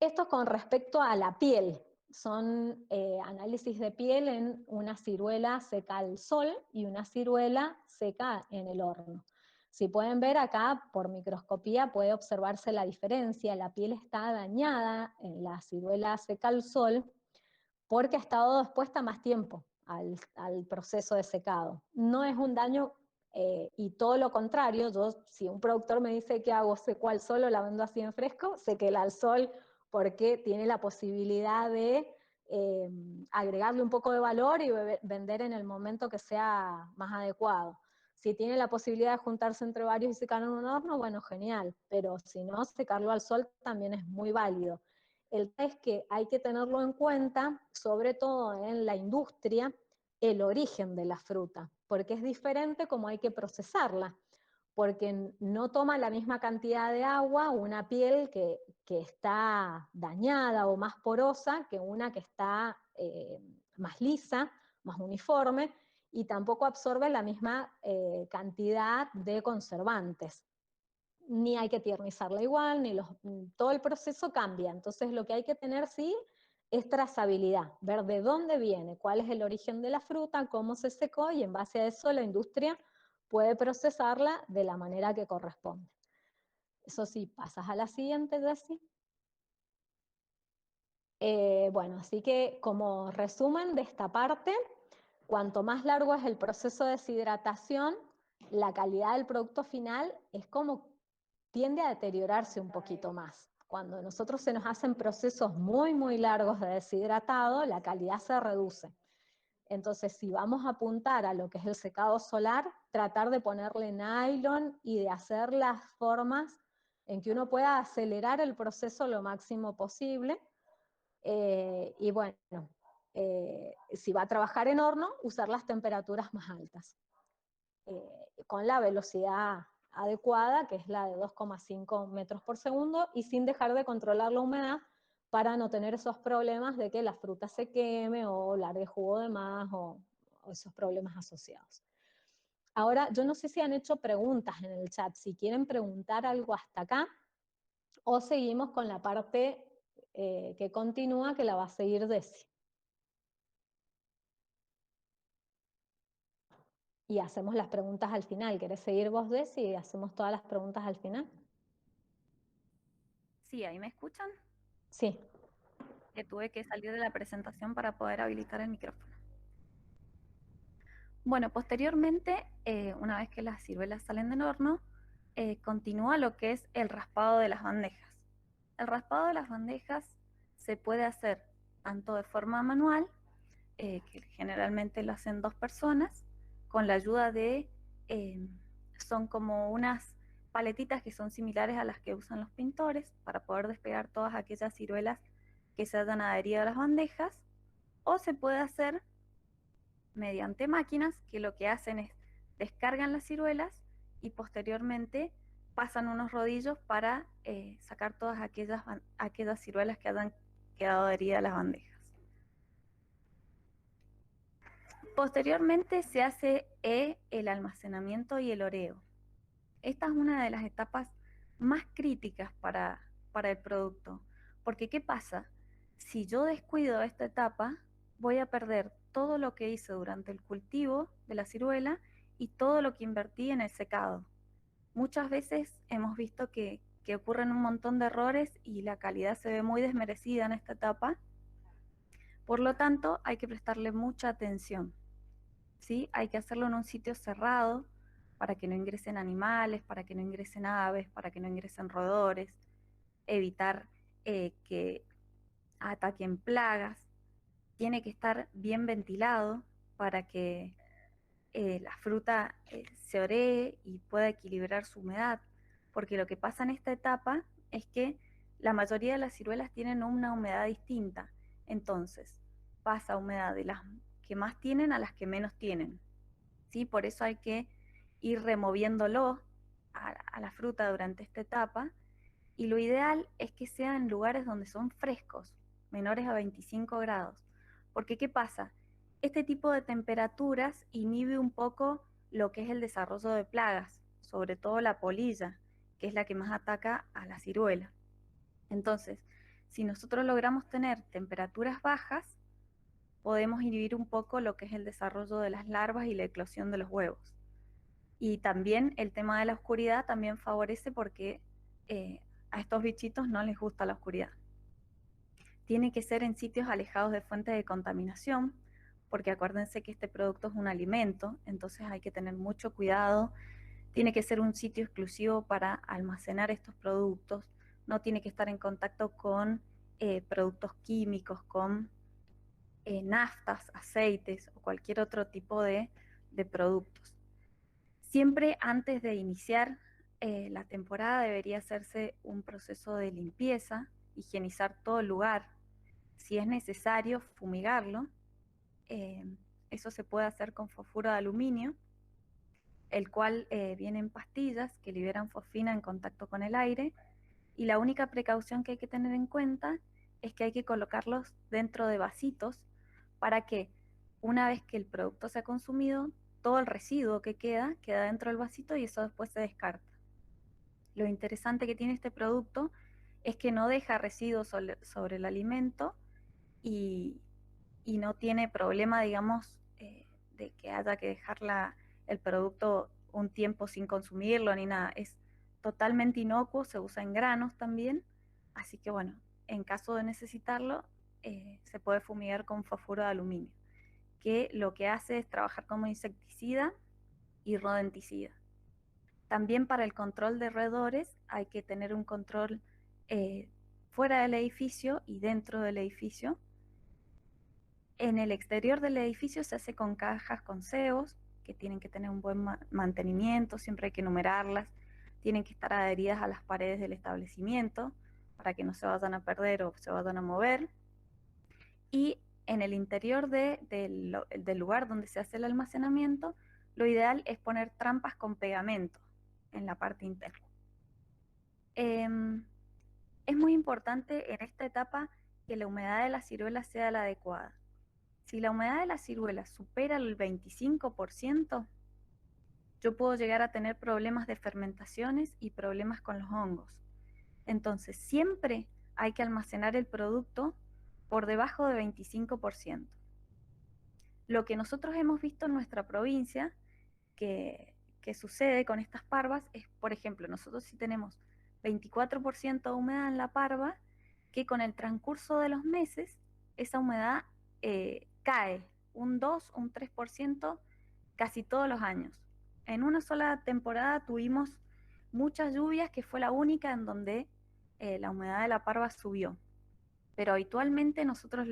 Esto con respecto a la piel. Son análisis de piel en una ciruela seca al sol y una ciruela seca en el horno. Si pueden ver acá, por microscopía puede observarse la diferencia. La piel está dañada en la ciruela seca al sol porque ha estado expuesta más tiempo al proceso de secado. No es un daño y todo lo contrario. Si un productor me dice que hago seco al sol o la vendo así en fresco, sequela al sol porque tiene la posibilidad de agregarle un poco de valor y vender en el momento que sea más adecuado. Si tiene la posibilidad de juntarse entre varios y secarlo en un horno, bueno, genial, pero si no, secarlo al sol también es muy válido. El tema es que hay que tenerlo en cuenta, sobre todo en la industria, el origen de la fruta, porque es diferente como hay que procesarla, porque no toma la misma cantidad de agua una piel que está dañada o más porosa que una que está más lisa, más uniforme, y tampoco absorbe la misma cantidad de conservantes. Ni hay que tiernizarla igual, todo el proceso cambia. Entonces lo que hay que tener sí es trazabilidad, ver de dónde viene, cuál es el origen de la fruta, cómo se secó, y en base a eso la industria puede procesarla de la manera que corresponde. Eso sí, pasas a la siguiente, Jessie. Bueno, así que como resumen de esta parte, cuanto más largo es el proceso de deshidratación, la calidad del producto final es como tiende a deteriorarse un poquito más. Cuando nosotros se nos hacen procesos muy, muy largos de deshidratado, la calidad se reduce. Entonces, si vamos a apuntar a lo que es el secado solar, tratar de ponerle nylon y de hacer las formas en que uno pueda acelerar el proceso lo máximo posible. Y bueno, si va a trabajar en horno, usar las temperaturas más altas, con la velocidad adecuada, que es la de 2,5 metros por segundo, y sin dejar de controlar la humedad para no tener esos problemas de que la fruta se queme o largue jugo de más o esos problemas asociados. Ahora, yo no sé si han hecho preguntas en el chat, si quieren preguntar algo hasta acá, o seguimos con la parte que continúa, que la va a seguir Desi. Y hacemos las preguntas al final. ¿Querés seguir vos, Desi, y hacemos todas las preguntas al final? Sí, ¿ahí me escuchan? Sí. Que tuve que salir de la presentación para poder habilitar el micrófono. Bueno, posteriormente, una vez que las ciruelas salen del horno, continúa lo que es el raspado de las bandejas. El raspado de las bandejas se puede hacer tanto de forma manual, que generalmente lo hacen 2 personas, con la ayuda de, son como unas paletitas que son similares a las que usan los pintores para poder despegar todas aquellas ciruelas que se hayan adherido a las bandejas, o se puede hacer mediante máquinas que lo que hacen es descargan las ciruelas y posteriormente pasan unos rodillos para sacar todas aquellas ciruelas que hayan quedado adheridas a las bandejas. Posteriormente se hace el almacenamiento y el oreo. Esta es una de las etapas más críticas para el producto, porque ¿qué pasa? Si yo descuido esta etapa, voy a perder todo lo que hice durante el cultivo de la ciruela y todo lo que invertí en el secado. Muchas veces hemos visto que ocurren un montón de errores y la calidad se ve muy desmerecida en esta etapa. Por lo tanto, hay que prestarle mucha atención, ¿sí? Hay que hacerlo en un sitio cerrado para que no ingresen animales, para que no ingresen aves, para que no ingresen roedores, evitar que ataquen plagas. Tiene que estar bien ventilado para que la fruta se oree y pueda equilibrar su humedad, porque lo que pasa en esta etapa es que la mayoría de las ciruelas tienen una humedad distinta, entonces pasa humedad de las que más tienen a las que menos tienen, ¿sí? Por eso hay que ir removiéndolo a la fruta durante esta etapa, y lo ideal es que sea en lugares donde son frescos, menores a 25 grados, porque ¿qué pasa? Este tipo de temperaturas inhibe un poco lo que es el desarrollo de plagas, sobre todo la polilla, que es la que más ataca a la ciruela. Entonces, si nosotros logramos tener temperaturas bajas, podemos inhibir un poco lo que es el desarrollo de las larvas y la eclosión de los huevos. Y también el tema de la oscuridad también favorece porque a estos bichitos no les gusta la oscuridad. Tiene que ser en sitios alejados de fuentes de contaminación, porque acuérdense que este producto es un alimento, entonces hay que tener mucho cuidado. Tiene que ser un sitio exclusivo para almacenar estos productos, no tiene que estar en contacto con productos químicos, con naftas, aceites o cualquier otro tipo de productos. Siempre antes de iniciar la temporada debería hacerse un proceso de limpieza, higienizar todo el lugar. Si es necesario, fumigarlo. Eso se puede hacer con fosfuro de aluminio, el cual viene en pastillas que liberan fosfina en contacto con el aire. Y la única precaución que hay que tener en cuenta es que hay que colocarlos dentro de vasitos para que una vez que el producto se ha consumido, todo el residuo que queda dentro del vasito y eso después se descarta. Lo interesante que tiene este producto es que no deja residuos sobre el alimento y no tiene problema, digamos, de que haya que dejar el producto un tiempo sin consumirlo ni nada. Es totalmente inocuo, se usa en granos también, así que bueno, en caso de necesitarlo, se puede fumigar con fosfuro de aluminio, que lo que hace es trabajar como insecticida y rodenticida. También para el control de roedores hay que tener un control fuera del edificio y dentro del edificio. En el exterior del edificio se hace con cajas con cebos, que tienen que tener un buen mantenimiento, siempre hay que numerarlas, tienen que estar adheridas a las paredes del establecimiento para que no se vayan a perder o se vayan a mover. Y en el interior del lugar donde se hace el almacenamiento, lo ideal es poner trampas con pegamento en la parte interna. Es muy importante en esta etapa que la humedad de la ciruela sea la adecuada. Si la humedad de la ciruela supera el 25%, yo puedo llegar a tener problemas de fermentaciones y problemas con los hongos. Entonces, siempre hay que almacenar el producto por debajo de 25%. Lo que nosotros hemos visto en nuestra provincia que sucede con estas parvas es, por ejemplo, nosotros si tenemos 24% de humedad en la parva, que con el transcurso de los meses esa humedad cae un 2, un 3% casi todos los años. En una sola temporada tuvimos muchas lluvias, que fue la única en donde la humedad de la parva subió. Pero habitualmente nosotros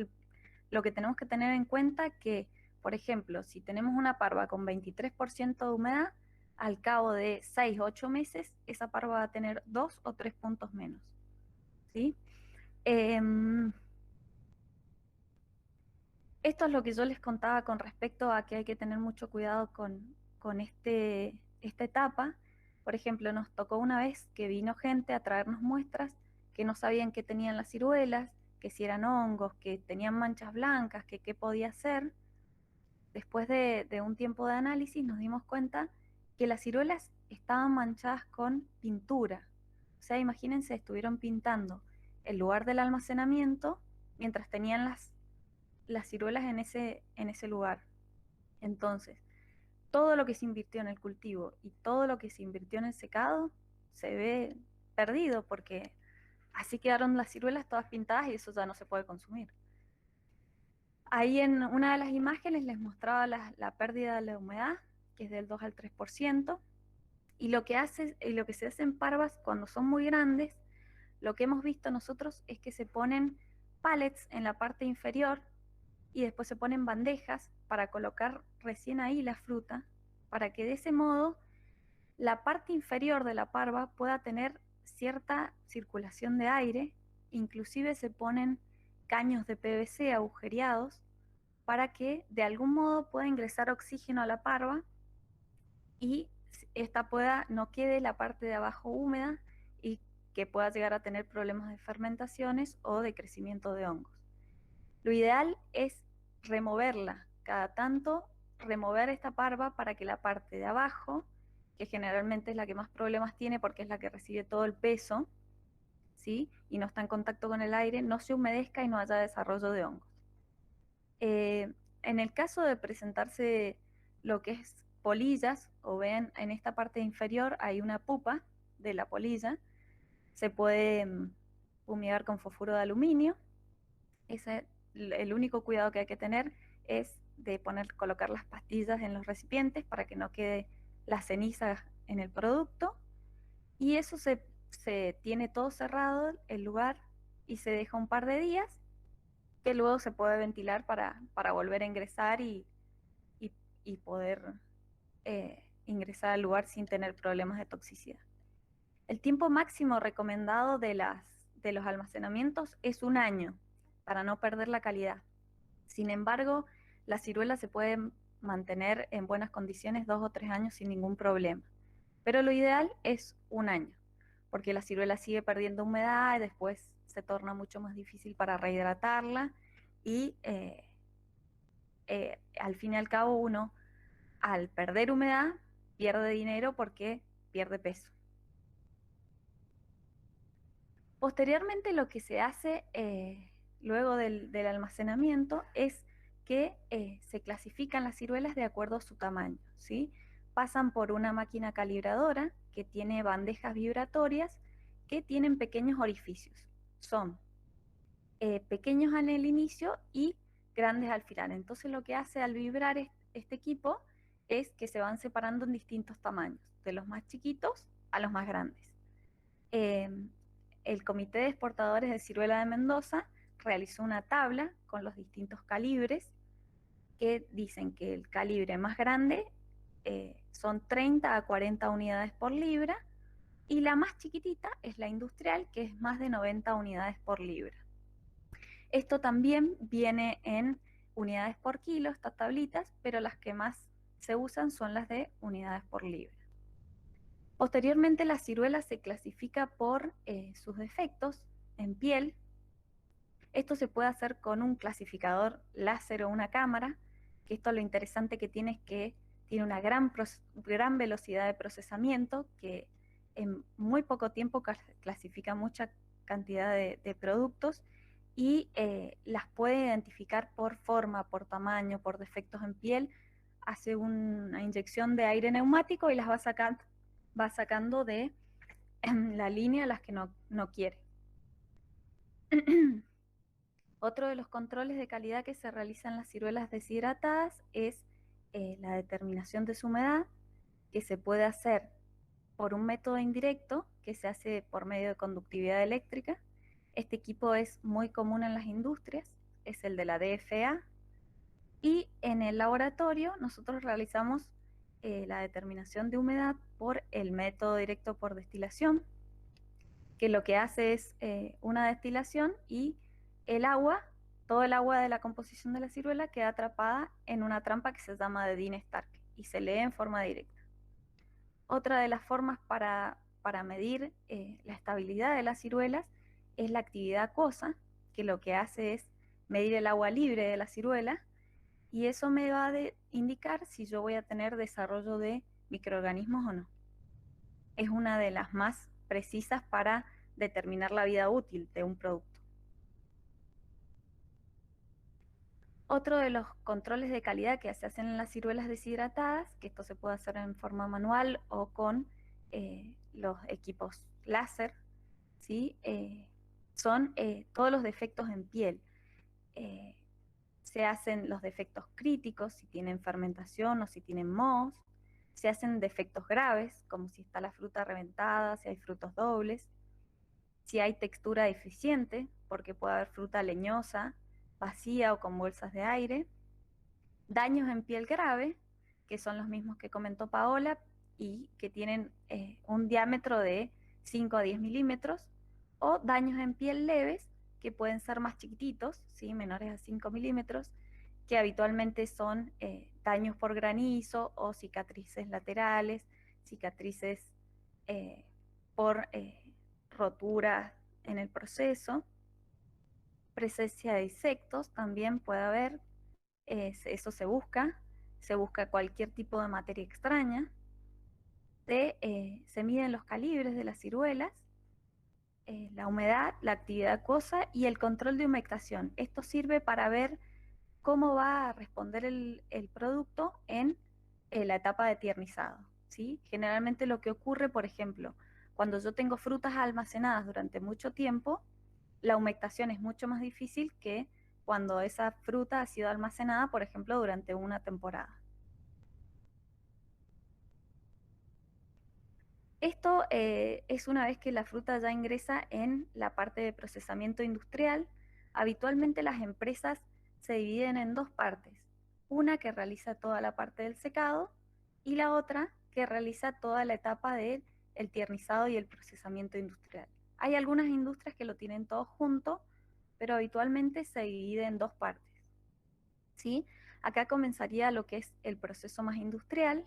lo que tenemos que tener en cuenta que, por ejemplo, si tenemos una parva con 23% de humedad, al cabo de 6 o 8 meses, esa parva va a tener 2 o 3 puntos menos, ¿sí? Esto es lo que yo les contaba con respecto a que hay que tener mucho cuidado con esta etapa. Por ejemplo, nos tocó una vez que vino gente a traernos muestras que no sabían qué tenían las ciruelas, que si eran hongos, que tenían manchas blancas, que qué podía ser. Después de un tiempo de análisis nos dimos cuenta que las ciruelas estaban manchadas con pintura. O sea, imagínense, estuvieron pintando el lugar del almacenamiento mientras tenían las ciruelas en ese lugar. Entonces, todo lo que se invirtió en el cultivo y todo lo que se invirtió en el secado se ve perdido, porque así quedaron las ciruelas todas pintadas y eso ya no se puede consumir. Ahí en una de las imágenes les mostraba la pérdida de la humedad, que es del 2 al 3%, y lo que se hace en parvas cuando son muy grandes, lo que hemos visto nosotros es que se ponen pallets en la parte inferior y después se ponen bandejas para colocar recién ahí la fruta, para que de ese modo la parte inferior de la parva pueda tener cierta circulación de aire. Inclusive se ponen caños de PVC agujereados para que de algún modo pueda ingresar oxígeno a la parva y esta no quede la parte de abajo húmeda y que pueda llegar a tener problemas de fermentaciones o de crecimiento de hongos. Lo ideal es removerla cada tanto, remover esta parva para que la parte de abajo, que generalmente es la que más problemas tiene porque es la que recibe todo el peso, ¿sí? Y no está en contacto con el aire, no se humedezca y no haya desarrollo de hongos. En el caso de presentarse lo que es polillas, o ven en esta parte inferior hay una pupa de la polilla, se puede fumigar con fosfuro de aluminio. El único cuidado que hay que tener es de colocar las pastillas en los recipientes para que no quede la ceniza en el producto, y eso se tiene todo cerrado el lugar y se deja un par de días, que luego se puede ventilar para volver a ingresar y poder ingresar al lugar sin tener problemas de toxicidad. El tiempo máximo recomendado de los almacenamientos es 1 año, para no perder la calidad. Sin embargo, la ciruela se puede mantener en buenas condiciones 2 o 3 años sin ningún problema. Pero lo ideal es 1 año, porque la ciruela sigue perdiendo humedad y después se torna mucho más difícil para rehidratarla y al fin y al cabo uno, al perder humedad, pierde dinero porque pierde peso. Posteriormente lo que se hace luego del almacenamiento es que se clasifican las ciruelas de acuerdo a su tamaño, ¿sí? Pasan por una máquina calibradora que tiene bandejas vibratorias que tienen pequeños orificios. Son pequeños en el inicio y grandes al final. Entonces lo que hace al vibrar este equipo es que se van separando en distintos tamaños, de los más chiquitos a los más grandes. El Comité de Exportadores de Ciruela de Mendoza realizó una tabla con los distintos calibres que dicen que el calibre más grande son 30 a 40 unidades por libra, y la más chiquitita es la industrial, que es más de 90 unidades por libra. Esto también viene en unidades por kilo, estas tablitas, pero las que más se usan son las de unidades por libra. Posteriormente, la ciruela se clasifica por sus defectos en piel. Esto se puede hacer con un clasificador láser o una cámara, que esto lo interesante que tiene es que tiene una gran velocidad de procesamiento, que en muy poco tiempo clasifica mucha cantidad de productos y las puede identificar por forma, por tamaño, por defectos en piel. Hace una inyección de aire neumático y las va sacando de la línea las que no quiere. Otro de los controles de calidad que se realizan en las ciruelas deshidratadas es la determinación de su humedad, que se puede hacer por un método indirecto, que se hace por medio de conductividad eléctrica. Este equipo es muy común en las industrias, es el de la DFA, y en el laboratorio nosotros realizamos la determinación de humedad por el método directo por destilación, que lo que hace es una destilación y el agua, todo el agua de la composición de la ciruela queda atrapada en una trampa que se llama de Dean-Stark y se lee en forma directa. Otra de las formas para medir la estabilidad de las ciruelas es la actividad acuosa, que lo que hace es medir el agua libre de la ciruela, y eso me va a indicar si yo voy a tener desarrollo de microorganismos o no. Es una de las más precisas para determinar la vida útil de un producto. Otro de los controles de calidad que se hacen en las ciruelas deshidratadas, que esto se puede hacer en forma manual o con los equipos láser, ¿sí? Son todos los defectos en piel. Se hacen los defectos críticos, si tienen fermentación o si tienen mohos. Se hacen defectos graves, como si está la fruta reventada, si hay frutos dobles. Si hay textura deficiente, porque puede haber fruta leñosa, vacía o con bolsas de aire. Daños en piel grave, que son los mismos que comentó Paola y que tienen un diámetro de 5 a 10 milímetros, o daños en piel leves, que pueden ser más chiquititos, ¿sí? Menores a 5 milímetros, que habitualmente son daños por granizo o cicatrices laterales, cicatrices por rotura en el proceso. Presencia de insectos también puede haber, eso se busca cualquier tipo de materia extraña. Se miden los calibres de las ciruelas, la humedad, la actividad acuosa y el control de humectación. Esto sirve para ver cómo va a responder el producto en la etapa de tiernizado, ¿sí? Generalmente lo que ocurre, por ejemplo, cuando yo tengo frutas almacenadas durante mucho tiempo, la humectación es mucho más difícil que cuando esa fruta ha sido almacenada, por ejemplo, durante una temporada. Esto es una vez que la fruta ya ingresa en la parte de procesamiento industrial. Habitualmente las empresas se dividen en dos partes. Una que realiza toda la parte del secado y la otra que realiza toda la etapa del tiernizado y el procesamiento industrial. Hay algunas industrias que lo tienen todo junto, pero habitualmente se divide en dos partes, ¿sí? Acá comenzaría lo que es el proceso más industrial.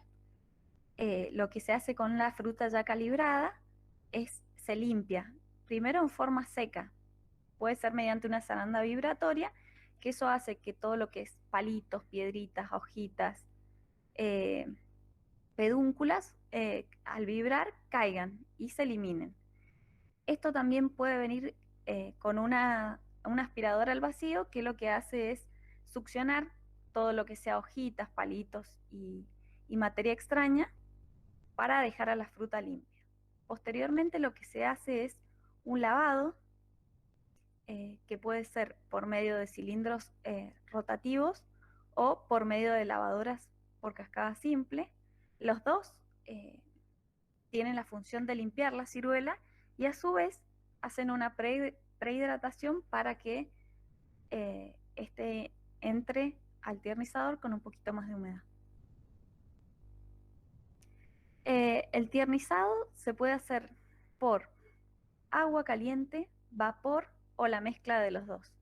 Lo que se hace con la fruta ya calibrada es, se limpia, primero en forma seca, puede ser mediante una zaranda vibratoria, que eso hace que todo lo que es palitos, piedritas, hojitas, pedúnculas, al vibrar caigan y se eliminen. Esto también puede venir con una aspiradora al vacío, que lo que hace es succionar todo lo que sea hojitas, palitos y materia extraña para dejar a la fruta limpia. Posteriormente lo que se hace es un lavado, que puede ser por medio de cilindros rotativos o por medio de lavadoras por cascada simple. Los dos tienen la función de limpiar la ciruela y a su vez hacen una prehidratación para que entre al tiernizador con un poquito más de humedad. El tiernizado se puede hacer por agua caliente, vapor o la mezcla de los dos.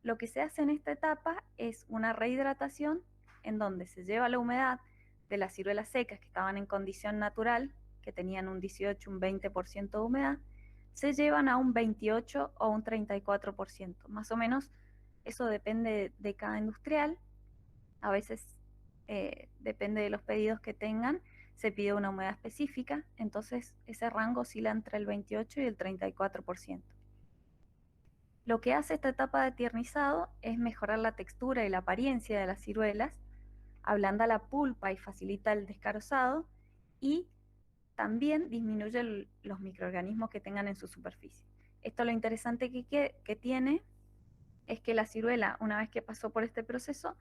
Lo que se hace en esta etapa es una rehidratación en donde se lleva la humedad de las ciruelas secas que estaban en condición natural, que tenían un 18, un 20% de humedad, se llevan a un 28 o un 34%. Más o menos, eso depende de cada industrial. A veces depende de los pedidos que tengan, se pide una humedad específica, entonces ese rango oscila entre el 28 y el 34%. Lo que hace esta etapa de tiernizado es mejorar la textura y la apariencia de las ciruelas, ablanda la pulpa y facilita el descarozado, y también disminuye los microorganismos que tengan en su superficie. Esto lo interesante que tiene es que la ciruela, una vez que pasó por este proceso,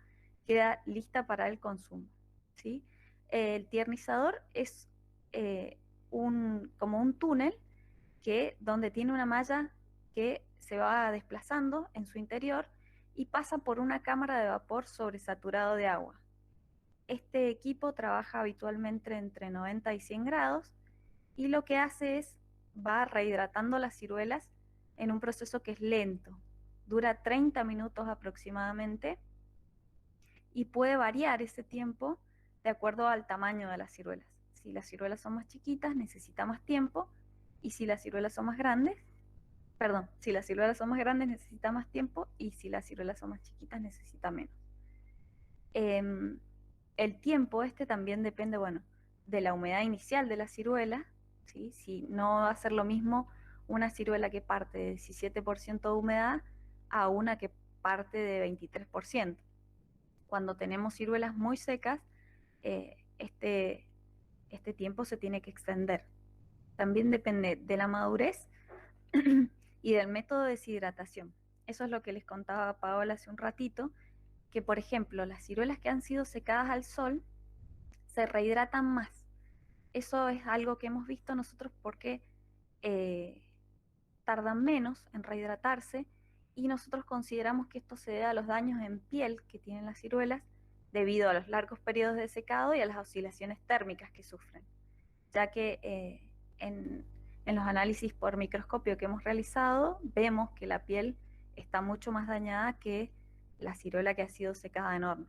queda lista para el consumo, ¿sí? El tiernizador es como un túnel donde tiene una malla que se va desplazando en su interior y pasa por una cámara de vapor sobresaturado de agua. Este equipo trabaja habitualmente entre 90 y 100 grados y lo que hace es va rehidratando las ciruelas en un proceso que es lento. Dura 30 minutos aproximadamente y puede variar ese tiempo de acuerdo al tamaño de las ciruelas. Si las ciruelas son más chiquitas, necesita más tiempo, y si las ciruelas son más grandes, si las ciruelas son más grandes necesita más tiempo, y si las ciruelas son más chiquitas necesita menos. El tiempo también depende, de la humedad inicial de la ciruela, ¿sí? Si no va a ser lo mismo una ciruela que parte de 17% de humedad a una que parte de 23%. Cuando tenemos ciruelas muy secas, este tiempo se tiene que extender. También depende de la madurez y del método de deshidratación. Eso es lo que les contaba Paola hace un ratito, que por ejemplo las ciruelas que han sido secadas al sol se rehidratan más. Eso es algo que hemos visto nosotros porque tardan menos en rehidratarse, y nosotros consideramos que esto se debe a los daños en piel que tienen las ciruelas debido a los largos periodos de secado y a las oscilaciones térmicas que sufren, ya que en los análisis por microscopio que hemos realizado vemos que la piel está mucho más dañada que la ciruela que ha sido secada en horno.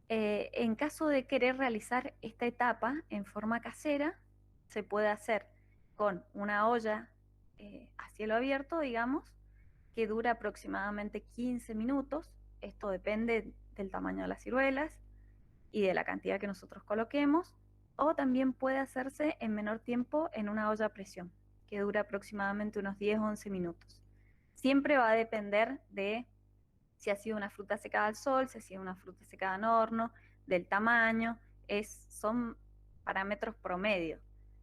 En caso de querer realizar esta etapa en forma casera, se puede hacer con una olla a cielo abierto, digamos, que dura aproximadamente 15 minutos. Esto depende del tamaño de las ciruelas y de la cantidad que nosotros coloquemos, o también puede hacerse en menor tiempo en una olla a presión, que dura aproximadamente unos 10-11 minutos. Siempre va a depender de si ha sido una fruta secada al sol, si ha sido una fruta secada en horno, del tamaño, son parámetros promedio.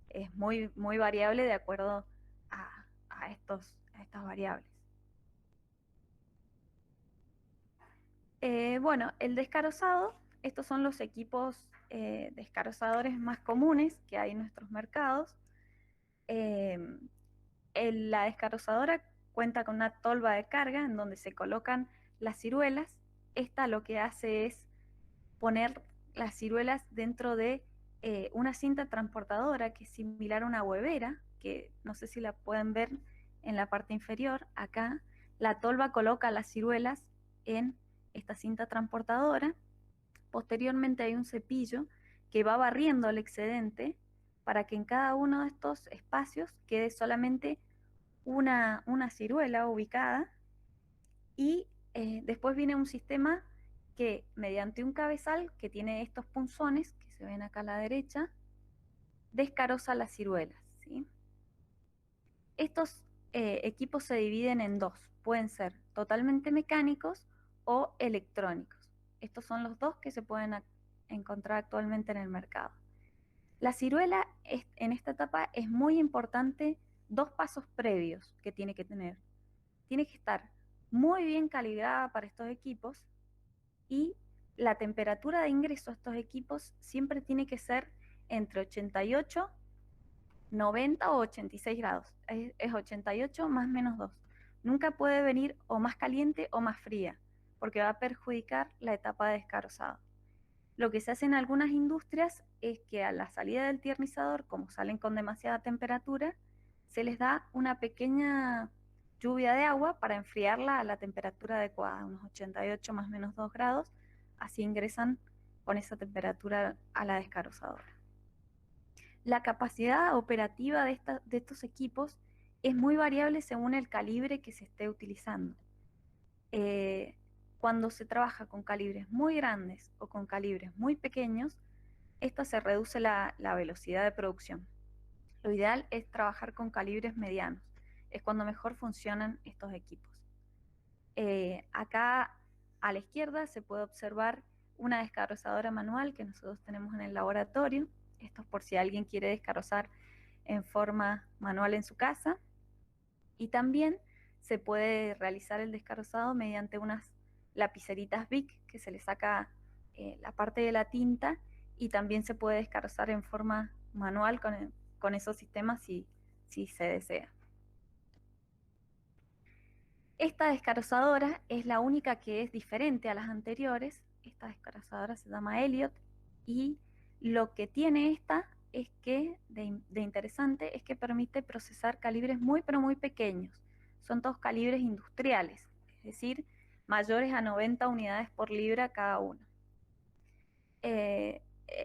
Es muy, muy variable de acuerdo a estas variables. El descarozado, estos son los equipos descarozadores más comunes que hay en nuestros mercados. La descarozadora cuenta con una tolva de carga en donde se colocan las ciruelas. Esta lo que hace es poner las ciruelas dentro de una cinta transportadora que es similar a una huevera, que no sé si la pueden ver en la parte inferior. Acá la tolva coloca las ciruelas en esta cinta transportadora. Posteriormente hay un cepillo que va barriendo el excedente para que en cada uno de estos espacios quede solamente una ciruela ubicada, y después viene un sistema que mediante un cabezal que tiene estos punzones que se ven acá a la derecha, descaroza las ciruelas, ¿sí? Estos equipos se dividen en dos, pueden ser totalmente mecánicos o electrónicos. Estos son los dos que se pueden encontrar actualmente en el mercado. La ciruela en esta etapa es muy importante, dos pasos previos que tiene que tener. Tiene que estar muy bien calibrada para estos equipos, y la temperatura de ingreso a estos equipos siempre tiene que ser entre 88, 90 o 86 grados. Es 88 más menos 2. nunca puede venir o más caliente o más fría, porque va a perjudicar la etapa de descarozado. Lo que se hace en algunas industrias es que a la salida del tiernizador, como salen con demasiada temperatura, se les da una pequeña lluvia de agua para enfriarla a la temperatura adecuada, unos 88 más o menos 2 grados, así ingresan con esa temperatura a la descarozadora. La capacidad operativa de estos equipos es muy variable según el calibre que se esté utilizando. Cuando se trabaja con calibres muy grandes o con calibres muy pequeños, esto se reduce la velocidad de producción. Lo ideal es trabajar con calibres medianos, es cuando mejor funcionan estos equipos. Acá a la izquierda se puede observar una descarozadora manual que nosotros tenemos en el laboratorio. Esto es por si alguien quiere descarozar en forma manual en su casa. Y también se puede realizar el descarozado mediante unas lapiceritas Bic que se le saca la parte de la tinta, y también se puede descarozar en forma manual con esos sistemas si se desea. Esta descarozadora es la única que es diferente a las anteriores. Esta descarozadora se llama Elliott, y lo que tiene esta es que, de interesante, es que permite procesar calibres muy pero muy pequeños. Son todos calibres industriales, es decir, mayores a 90 unidades por libra cada uno.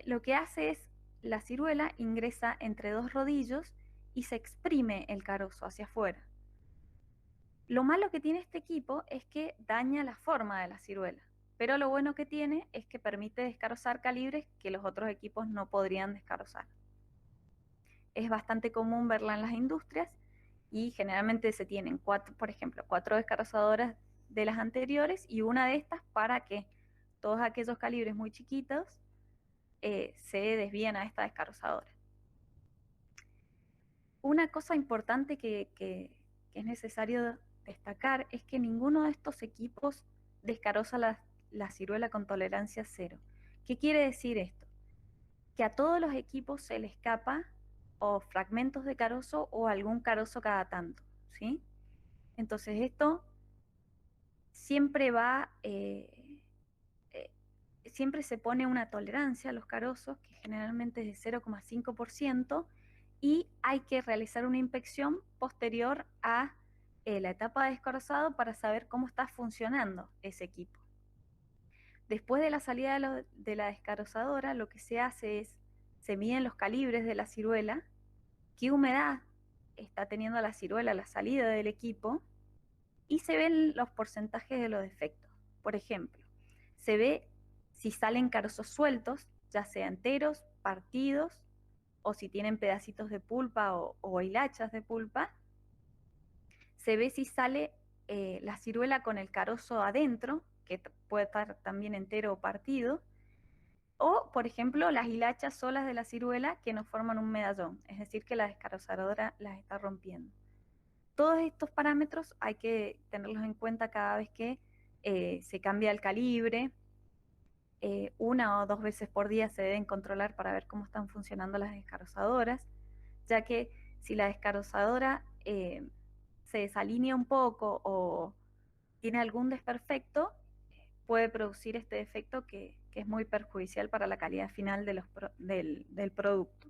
Lo que hace es, la ciruela ingresa entre dos rodillos y se exprime el carozo hacia afuera. Lo malo que tiene este equipo es que daña la forma de la ciruela, pero lo bueno que tiene es que permite descarozar calibres que los otros equipos no podrían descarozar. Es bastante común verla en las industrias y generalmente se tienen por ejemplo, 4 descarozadoras de las anteriores y una de estas para que todos aquellos calibres muy chiquitos se desvíen a esta descarozadora. Una cosa importante que es necesario destacar es que ninguno de estos equipos descaroza la ciruela con tolerancia cero. ¿Qué quiere decir esto? Que a todos los equipos se les escapa o fragmentos de carozo o algún carozo cada tanto, ¿sí? Entonces esto siempre siempre se pone una tolerancia a los carozos, que generalmente es de 0,5%, y hay que realizar una inspección posterior a la etapa de descarozado para saber cómo está funcionando ese equipo. Después de la salida de la descarozadora, lo que se hace es, se miden los calibres de la ciruela, qué humedad está teniendo la ciruela a la salida del equipo, y se ven los porcentajes de los defectos. Por ejemplo, se ve si salen carozos sueltos, ya sea enteros, partidos, o si tienen pedacitos de pulpa o hilachas de pulpa. Se ve si sale la ciruela con el carozo adentro, que puede estar también entero o partido, o, por ejemplo, las hilachas solas de la ciruela que no forman un medallón, es decir, que la descarozadora las está rompiendo. Todos estos parámetros hay que tenerlos en cuenta cada vez que se cambia el calibre. 1 o 2 veces por día se deben controlar para ver cómo están funcionando las descarozadoras, ya que si la descarozadora se desalinea un poco o tiene algún desperfecto, puede producir este defecto que es muy perjudicial para la calidad final del producto.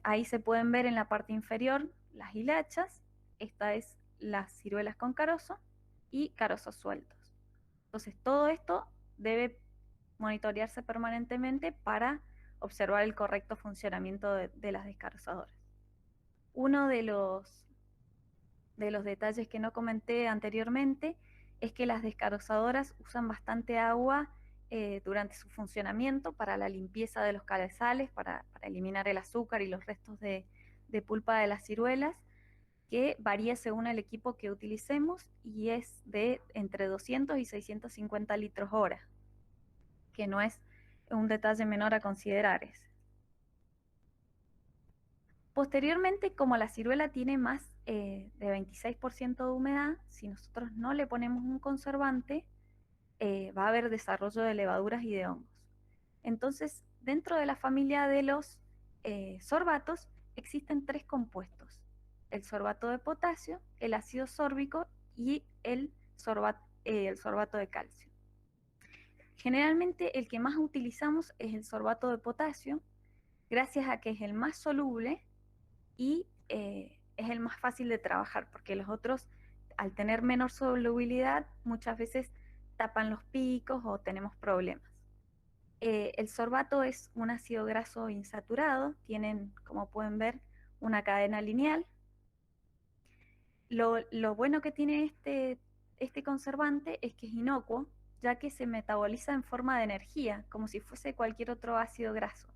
Ahí se pueden ver en la parte inferior las hilachas. Esta es las ciruelas con carozo y carozos sueltos. Entonces todo esto debe monitorearse permanentemente para observar el correcto funcionamiento de las descarozadoras. Uno de los detalles que no comenté anteriormente es que las descarozadoras usan bastante agua durante su funcionamiento para la limpieza de los cabezales, para eliminar el azúcar y los restos de pulpa de las ciruelas, que varía según el equipo que utilicemos y es de entre 200 y 650 litros hora, que no es un detalle menor a considerar ese. Posteriormente, como la ciruela tiene más de 26% de humedad, si nosotros no le ponemos un conservante, va a haber desarrollo de levaduras y de hongos. Entonces, dentro de la familia de los sorbatos existen 3 compuestos. el sorbato de potasio, el ácido sórbico y el sorbato de calcio. Generalmente el que más utilizamos es el sorbato de potasio, gracias a que es el más soluble y es el más fácil de trabajar, porque los otros, al tener menor solubilidad, muchas veces tapan los picos o tenemos problemas. El sorbato es un ácido graso insaturado, tienen, como pueden ver, una cadena lineal. Lo bueno que tiene este conservante es que es inocuo, ya que se metaboliza en forma de energía, como si fuese cualquier otro ácido graso.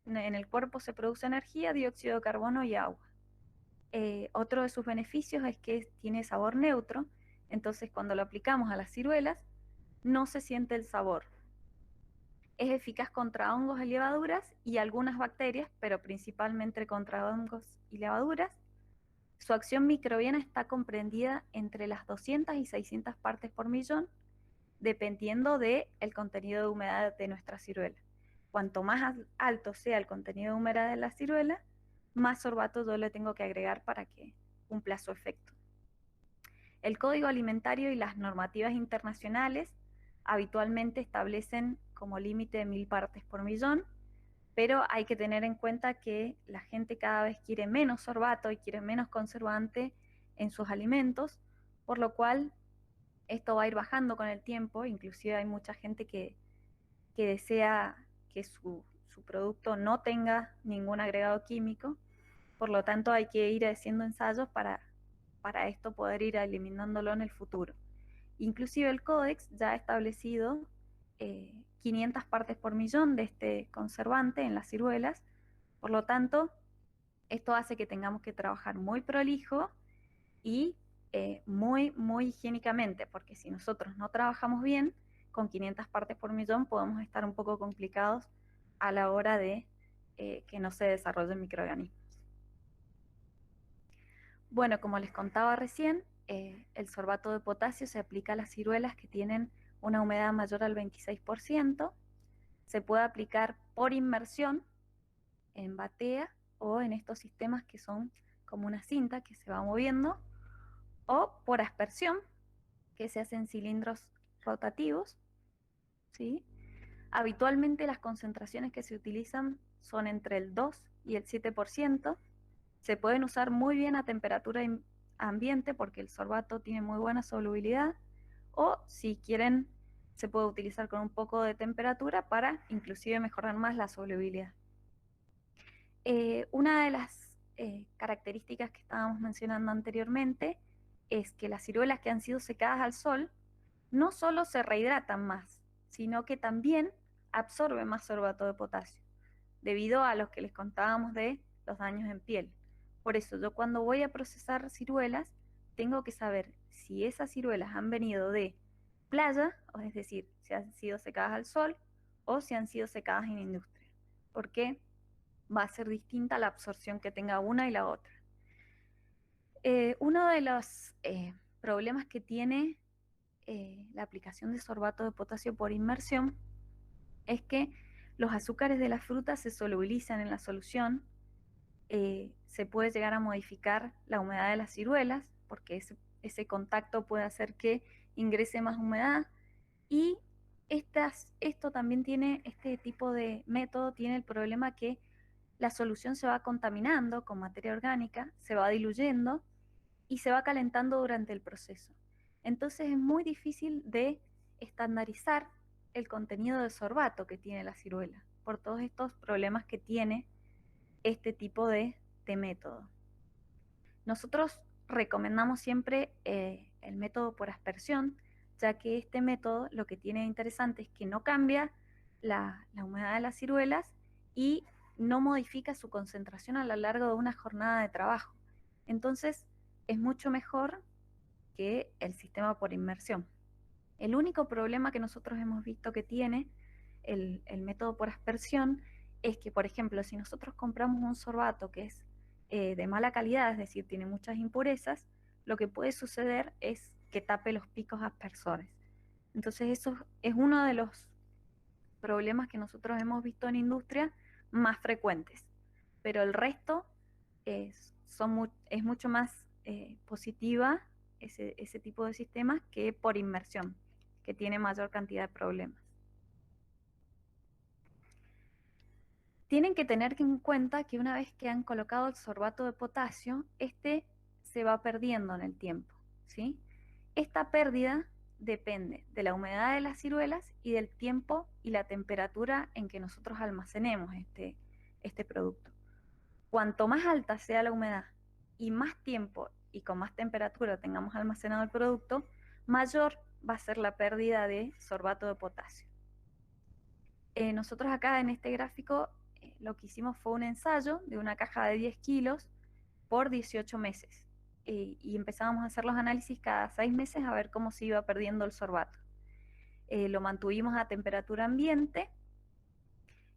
En el cuerpo se produce energía, dióxido de carbono y agua. Otro de sus beneficios es que tiene sabor neutro, entonces cuando lo aplicamos a las ciruelas no se siente el sabor. Es eficaz contra hongos y levaduras y algunas bacterias, pero principalmente contra hongos y levaduras. Su acción microbiana está comprendida entre las 200 y 600 partes por millón, dependiendo del contenido de humedad de nuestra ciruela. Cuanto más alto sea el contenido de humedad de la ciruela, más sorbato yo le tengo que agregar para que cumpla su efecto. El Código Alimentario y las normativas internacionales habitualmente establecen como límite de 1000 partes por millón, pero hay que tener en cuenta que la gente cada vez quiere menos sorbato y quiere menos conservante en sus alimentos, por lo cual esto va a ir bajando con el tiempo. Inclusive hay mucha gente que desea que su producto no tenga ningún agregado químico, por lo tanto hay que ir haciendo ensayos para esto poder ir eliminándolo en el futuro. Inclusive el Códex ya ha establecido 500 partes por millón de este conservante en las ciruelas, por lo tanto esto hace que tengamos que trabajar muy prolijo y muy higiénicamente, porque si nosotros no trabajamos bien, con 500 partes por millón podemos estar un poco complicados a la hora de que no se desarrollen microorganismos. Bueno, como les contaba recién, el sorbato de potasio se aplica a las ciruelas que tienen una humedad mayor al 26%. Se puede aplicar por inmersión en batea o en estos sistemas que son como una cinta que se va moviendo, o por aspersión, que se hacen cilindros rotativos, ¿sí? Habitualmente las concentraciones que se utilizan son entre el 2 y el 7%. Se pueden usar muy bien a temperatura ambiente porque el sorbato tiene muy buena solubilidad, o si quieren se puede utilizar con un poco de temperatura para inclusive mejorar más la solubilidad. Una de las características que estábamos mencionando anteriormente es que las ciruelas que han sido secadas al sol no solo se rehidratan más, sino que también absorben más sorbato de potasio, debido a lo que les contábamos de los daños en piel. Por eso yo cuando voy a procesar ciruelas, tengo que saber si esas ciruelas han venido de playa, es decir, si han sido secadas al sol o si han sido secadas en industria, porque va a ser distinta la absorción que tenga una y la otra. Uno de los problemas que tiene la aplicación de sorbato de potasio por inmersión es que los azúcares de las frutas se solubilizan en la solución. Se puede llegar a modificar la humedad de las ciruelas, porque ese contacto puede hacer que ingrese más humedad, y esto también tiene, este tipo de método tiene el problema que la solución se va contaminando con materia orgánica, se va diluyendo y se va calentando durante el proceso. Entonces es muy difícil de estandarizar el contenido de sorbato que tiene la ciruela, por todos estos problemas que tiene este tipo de método. Nosotros recomendamos siempre el método por aspersión, ya que este método lo que tiene de interesante es que no cambia la humedad de las ciruelas y no modifica su concentración a lo largo de una jornada de trabajo. Entonces es mucho mejor que el sistema por inmersión. El único problema que nosotros hemos visto que tiene el método por aspersión es que, por ejemplo, si nosotros compramos un sorbato que es de mala calidad, es decir, tiene muchas impurezas, lo que puede suceder es que tape los picos aspersores. Entonces eso es uno de los problemas que nosotros hemos visto en industria más frecuentes, pero el resto es mucho más positiva ese tipo de sistemas que por inmersión, que tiene mayor cantidad de problemas. Tienen que tener en cuenta que una vez que han colocado el sorbato de potasio, este se va perdiendo en el tiempo, ¿sí? Esta pérdida depende de la humedad de las ciruelas y del tiempo y la temperatura en que nosotros almacenemos este producto. Cuanto más alta sea la humedad y más tiempo y con más temperatura tengamos almacenado el producto, mayor va a ser la pérdida de sorbato de potasio. Nosotros acá en este gráfico lo que hicimos fue un ensayo de una caja de 10 kilos por 18 meses. Y empezábamos a hacer los análisis cada 6 meses a ver cómo se iba perdiendo el sorbato. Lo mantuvimos a temperatura ambiente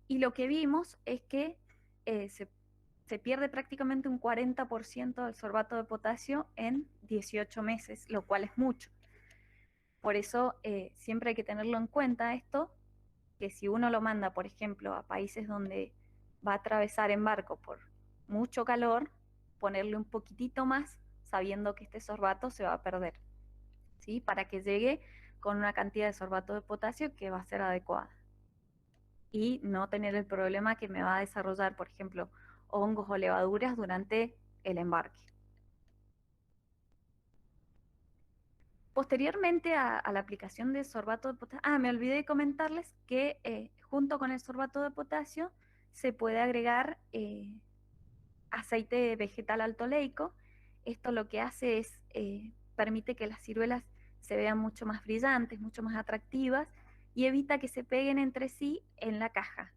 y lo que vimos es que se pierde prácticamente un 40% del sorbato de potasio en 18 meses, lo cual es mucho. Por eso siempre hay que tenerlo en cuenta esto, que si uno lo manda, por ejemplo, a países donde va a atravesar en barco por mucho calor, ponerle un poquitito más, sabiendo que este sorbato se va a perder, ¿sí? Para que llegue con una cantidad de sorbato de potasio que va a ser adecuada. Y no tener el problema que me va a desarrollar, por ejemplo, hongos o levaduras durante el embarque. Posteriormente a la aplicación de sorbato de potasio, me olvidé de comentarles que junto con el sorbato de potasio se puede agregar aceite vegetal altoleico. Esto lo que hace es, permite que las ciruelas se vean mucho más brillantes, mucho más atractivas y evita que se peguen entre sí en la caja.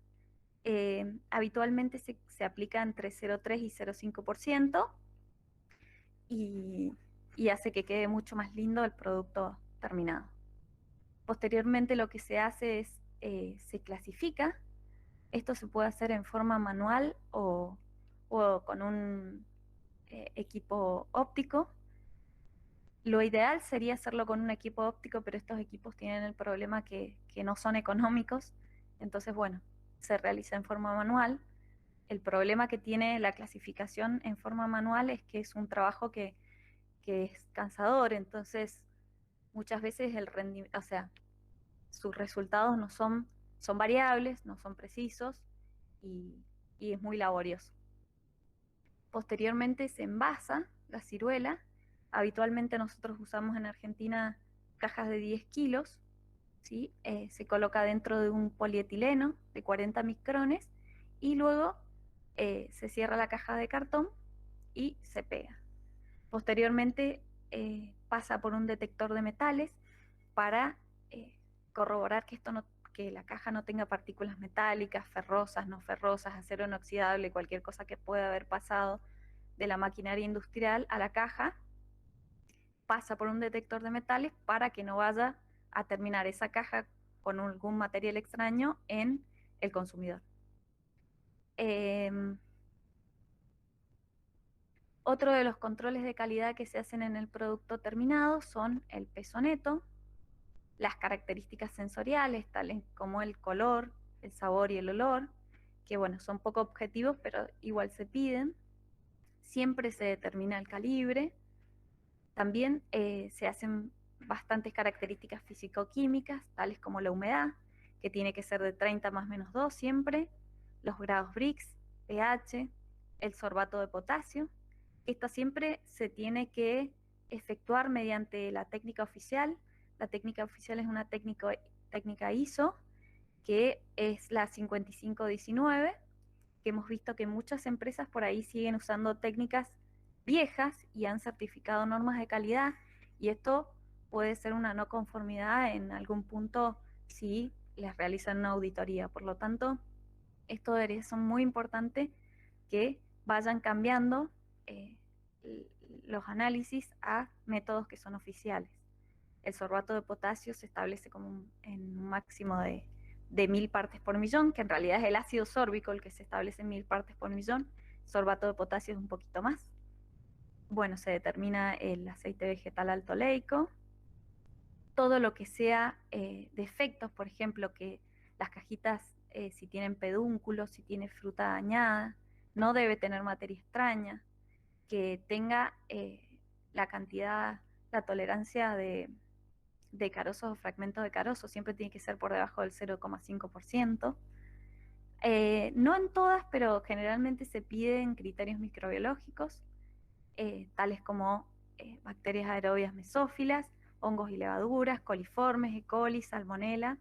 Habitualmente se aplica entre 0,3 y 0,5% y hace que quede mucho más lindo el producto terminado. Posteriormente lo que se hace es, se clasifica. Esto se puede hacer en forma manual o con un equipo óptico. Lo ideal sería hacerlo con un equipo óptico, pero estos equipos tienen el problema que no son económicos. Entonces, bueno, se realiza en forma manual. El problema que tiene la clasificación en forma manual es que es un trabajo que es cansador, entonces muchas veces el rendimiento, o sea, sus resultados no son variables, no son precisos y es muy laborioso. Posteriormente se envasa la ciruela. Habitualmente nosotros usamos en Argentina cajas de 10 kilos, ¿sí? Se coloca dentro de un polietileno de 40 micrones y luego se cierra la caja de cartón y se pega. Posteriormente pasa por un detector de metales para corroborar que la caja no tenga partículas metálicas, ferrosas, no ferrosas, acero inoxidable, cualquier cosa que pueda haber pasado de la maquinaria industrial a la caja. Pasa por un detector de metales para que no vaya a terminar esa caja con algún material extraño en el consumidor. Otro de los controles de calidad que se hacen en el producto terminado son el peso neto, las características sensoriales, tales como el color, el sabor y el olor, que bueno, son poco objetivos, pero igual se piden. Siempre se determina el calibre. También se hacen bastantes características físico-químicas, tales como la humedad, que tiene que ser de 30 más menos 2 siempre, los grados Brix, pH, el sorbato de potasio. Esta siempre se tiene que efectuar mediante la técnica oficial. La técnica oficial es una técnica ISO, que es la 5519, que hemos visto que muchas empresas por ahí siguen usando técnicas viejas y han certificado normas de calidad, y esto puede ser una no conformidad en algún punto si les realizan una auditoría. Por lo tanto, esto es muy importante que vayan cambiando los análisis a métodos que son oficiales. El sorbato de potasio se establece como en un máximo de 1000 partes por millón, que en realidad es el ácido sórbico el que se establece en 1000 partes por millón. Sorbato de potasio es un poquito más. Bueno, se determina el aceite vegetal altoleico. Todo lo que sea defectos, por ejemplo, que las cajitas, si tienen pedúnculos, si tiene fruta dañada, no debe tener materia extraña. que tenga la cantidad, la tolerancia de carozos o fragmentos de carozo, siempre tiene que ser por debajo del 0,5%. No en todas, pero generalmente se piden criterios microbiológicos, tales como bacterias aerobias mesófilas, hongos y levaduras, coliformes, E. coli, salmonella,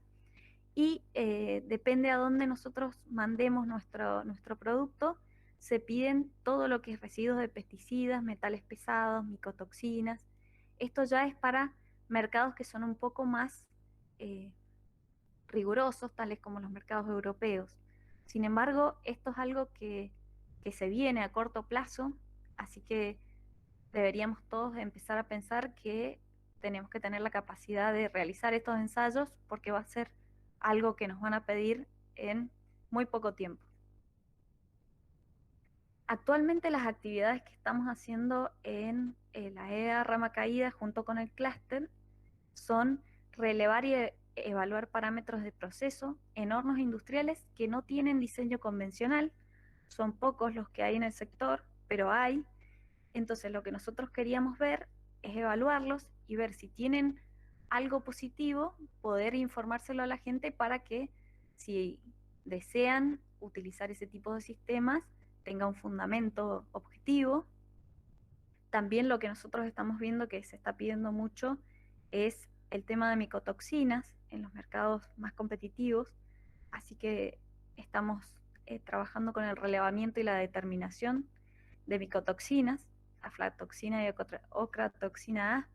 y depende a dónde nosotros mandemos nuestro producto, se piden todo lo que es residuos de pesticidas, metales pesados, micotoxinas. Esto ya es para mercados que son un poco más rigurosos, tales como los mercados europeos. Sin embargo, esto es algo que se viene a corto plazo, así que deberíamos todos empezar a pensar que tenemos que tener la capacidad de realizar estos ensayos, porque va a ser algo que nos van a pedir en muy poco tiempo. Actualmente las actividades que estamos haciendo en la EA Rama Caída junto con el clúster son relevar y evaluar parámetros de proceso en hornos industriales que no tienen diseño convencional. Son pocos los que hay en el sector, pero hay. Entonces lo que nosotros queríamos ver es evaluarlos y ver si tienen algo positivo, poder informárselo a la gente para que si desean utilizar ese tipo de sistemas tenga un fundamento objetivo. También lo que nosotros estamos viendo que se está pidiendo mucho es el tema de micotoxinas en los mercados más competitivos, así que estamos trabajando con el relevamiento y la determinación de micotoxinas, aflatoxina y ocratoxina A,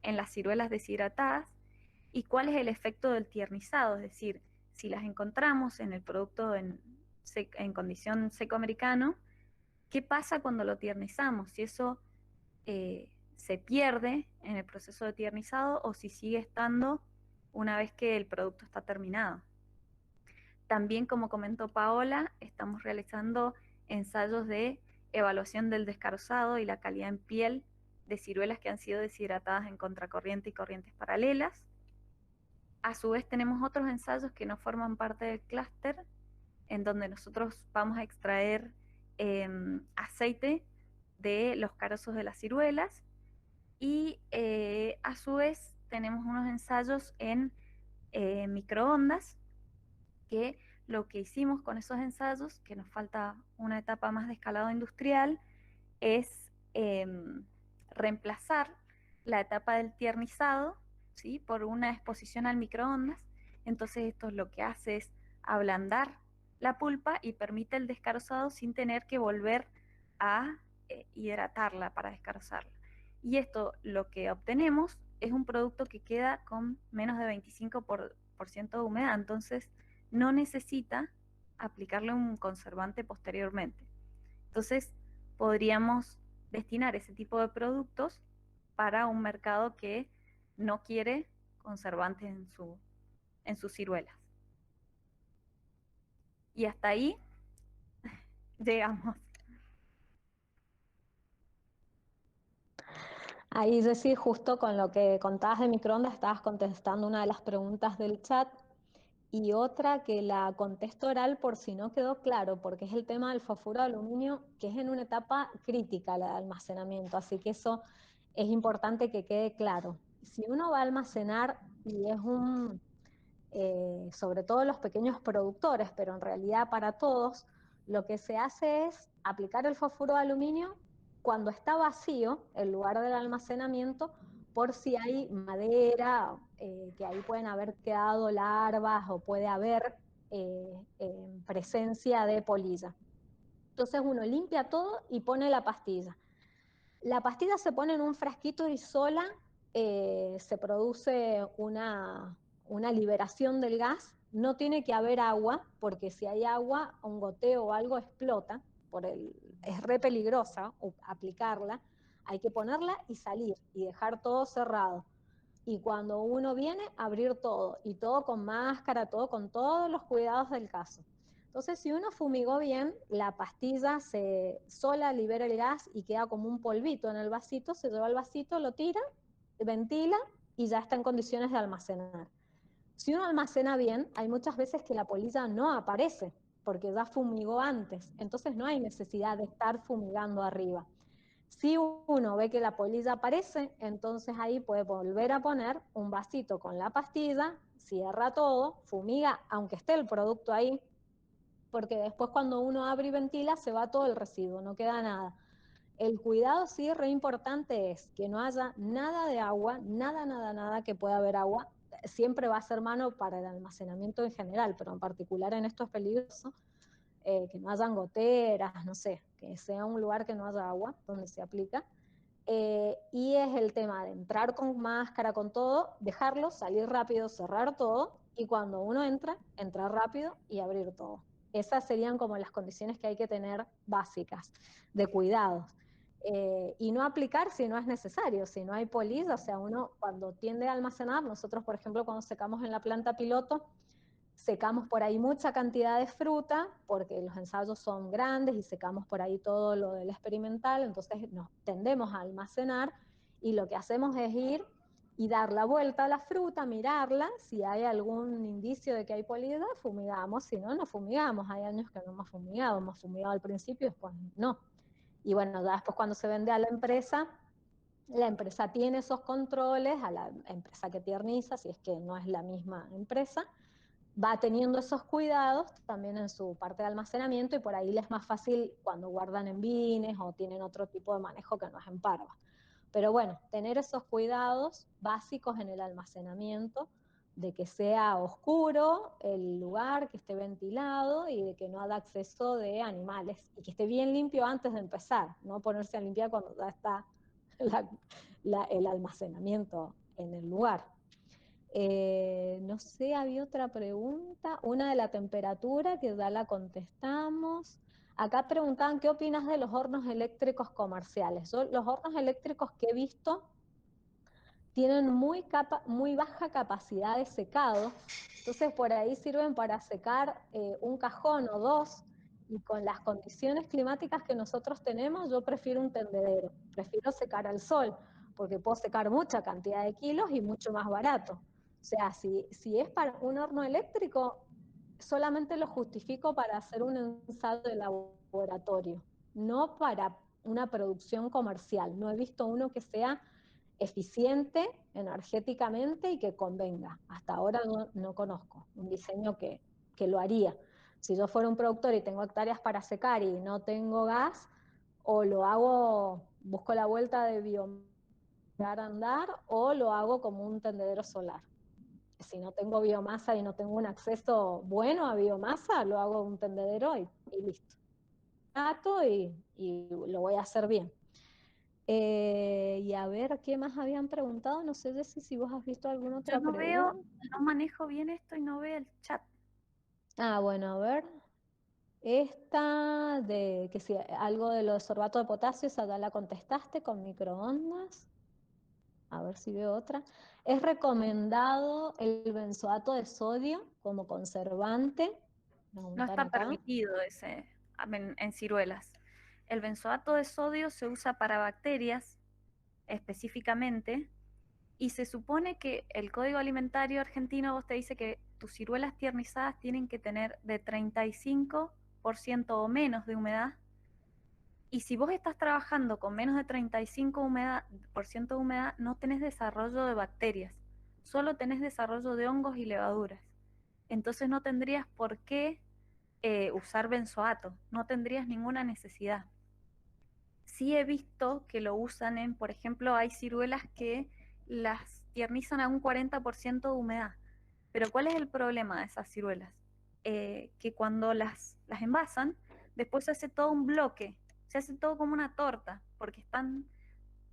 en las ciruelas deshidratadas, y cuál es el efecto del tiernizado, es decir, si las encontramos en el producto en condición seco americano, ¿qué pasa cuando lo tiernizamos? Si eso se pierde en el proceso de tiernizado o si sigue estando una vez que el producto está terminado. También, como comentó Paola, estamos realizando ensayos de evaluación del descarozado y la calidad en piel de ciruelas que han sido deshidratadas en contracorriente y corrientes paralelas. A su vez tenemos otros ensayos que no forman parte del clúster, en donde nosotros vamos a extraer aceite de los carozos de las ciruelas, y a su vez tenemos unos ensayos en microondas, que lo que hicimos con esos ensayos, que nos falta una etapa más de escalado industrial, es reemplazar la etapa del tiernizado, ¿sí?, por una exposición al microondas. Entonces esto lo que hace es ablandar la pulpa y permite el descarozado sin tener que volver a hidratarla para descarozarla. Y esto lo que obtenemos es un producto que queda con menos de 25% de humedad, entonces no necesita aplicarle un conservante posteriormente. Entonces podríamos destinar ese tipo de productos para un mercado que no quiere conservantes en sus ciruelas. Y hasta ahí llegamos. Ahí, Jessy, justo con lo que contabas de microondas, estabas contestando una de las preguntas del chat, y otra que la contesto oral por si no quedó claro, porque es el tema del fosfuro de aluminio, que es en una etapa crítica la de almacenamiento, así que eso es importante que quede claro. Si uno va a almacenar, y es sobre todo los pequeños productores, pero en realidad para todos, lo que se hace es aplicar el fosfuro de aluminio cuando está vacío el lugar del almacenamiento, por si hay madera, que ahí pueden haber quedado larvas o puede haber presencia de polilla. Entonces uno limpia todo y pone la pastilla. La pastilla se pone en un frasquito y sola se produce una liberación del gas. No tiene que haber agua, porque si hay agua, un goteo o algo explota, es re peligrosa aplicarla. Hay que ponerla y salir y dejar todo cerrado. Y cuando uno viene, abrir todo, y todo con máscara, todo con todos los cuidados del caso. Entonces, si uno fumigó bien, la pastilla sola libera el gas y queda como un polvito en el vasito, se lleva el vasito, lo tira, ventila y ya está en condiciones de almacenar. Si uno almacena bien, hay muchas veces que la polilla no aparece, porque ya fumigó antes, entonces no hay necesidad de estar fumigando arriba. Si uno ve que la polilla aparece, entonces ahí puede volver a poner un vasito con la pastilla, cierra todo, fumiga, aunque esté el producto ahí, porque después cuando uno abre y ventila se va todo el residuo, no queda nada. El cuidado sí re importante es que no haya nada de agua, nada que pueda haber agua. Siempre va a ser mano para el almacenamiento en general, pero en particular en esto es peligroso. Que no hayan goteras, no sé, que sea un lugar que no haya agua donde se aplica. Y es el tema de entrar con máscara, con todo, dejarlo, salir rápido, cerrar todo, y cuando uno entra, entrar rápido y abrir todo. Esas serían como las condiciones que hay que tener básicas de cuidados. Y no aplicar si no es necesario, si no hay polilla, o sea, uno cuando tiende a almacenar, nosotros por ejemplo cuando secamos en la planta piloto, secamos por ahí mucha cantidad de fruta, porque los ensayos son grandes y secamos por ahí todo lo del experimental, entonces nos tendemos a almacenar y lo que hacemos es ir y dar la vuelta a la fruta, mirarla, si hay algún indicio de que hay polilla, fumigamos, si no, no fumigamos. Hay años que no hemos fumigado al principio y después no. Y bueno, ya después cuando se vende a la empresa tiene esos controles, a la empresa que tierniza, si es que no es la misma empresa, va teniendo esos cuidados también en su parte de almacenamiento y por ahí les es más fácil cuando guardan en bines o tienen otro tipo de manejo que no es en parva. Pero bueno, tener esos cuidados básicos en el almacenamiento, de que sea oscuro el lugar, que esté ventilado y de que no haya acceso de animales y que esté bien limpio antes de empezar, no ponerse a limpiar cuando ya está el almacenamiento en el lugar. No sé, había otra pregunta, una de la temperatura, que ya la contestamos. Acá preguntaban, ¿qué opinas de los hornos eléctricos comerciales? Yo, los hornos eléctricos que he visto tienen muy baja capacidad de secado, entonces por ahí sirven para secar un cajón o dos, y con las condiciones climáticas que nosotros tenemos, yo prefiero un tendedero, prefiero secar al sol, porque puedo secar mucha cantidad de kilos y mucho más barato. O sea, si es para un horno eléctrico, solamente lo justifico para hacer un ensayo de laboratorio, no para una producción comercial. No he visto uno que sea eficiente energéticamente y que convenga. Hasta ahora no conozco un diseño que lo haría. Si yo fuera un productor y tengo hectáreas para secar y no tengo gas, o lo hago, busco la vuelta de biomasa a andar, o lo hago como un tendedero solar. Si no tengo biomasa y no tengo un acceso bueno a biomasa, lo hago un tendedero y listo. Y lo voy a hacer bien. Y a ver, ¿qué más habían preguntado? No sé, Jessy, si vos has visto alguna otra Yo no pregunta. veo, no manejo bien esto y no veo el chat. Ah, bueno, a ver. Esta de que si algo de los sorbato de potasio, esa ya la contestaste con microondas. A ver si veo otra. ¿Es recomendado el benzoato de sodio como conservante? No Preguntan está acá. permitido ese en ciruelas. El benzoato de sodio se usa para bacterias específicamente y se supone que el Código Alimentario Argentino vos te dice que tus ciruelas tiernizadas tienen que tener de 35% o menos de humedad. Y si vos estás trabajando con menos de 35% de humedad, no tenés desarrollo de bacterias, solo tenés desarrollo de hongos y levaduras. Entonces no tendrías por qué usar benzoato, no tendrías ninguna necesidad. Sí he visto que lo usan en, por ejemplo, hay ciruelas que las tiernizan a un 40% de humedad. Pero ¿cuál es el problema de esas ciruelas? Que cuando las envasan, después se hace todo un bloque, se hace todo como una torta, porque están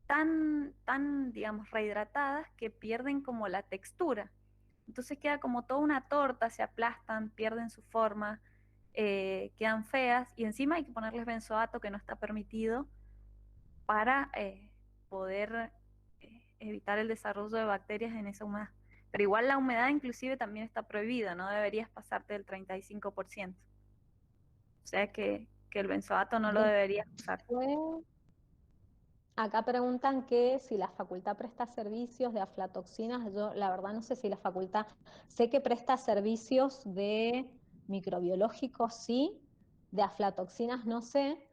tan, digamos, rehidratadas que pierden como la textura. Entonces queda como toda una torta, se aplastan, pierden su forma, quedan feas y encima hay que ponerles benzoato que no está permitido para poder evitar el desarrollo de bacterias en esa humedad. Pero igual la humedad inclusive también está prohibida, no deberías pasarte del 35%. O sea que el benzoato no lo deberías usar. Acá preguntan que si la facultad presta servicios de aflatoxinas. Yo la verdad no sé si la facultad, sé que presta servicios de microbiológicos, sí, de aflatoxinas no sé.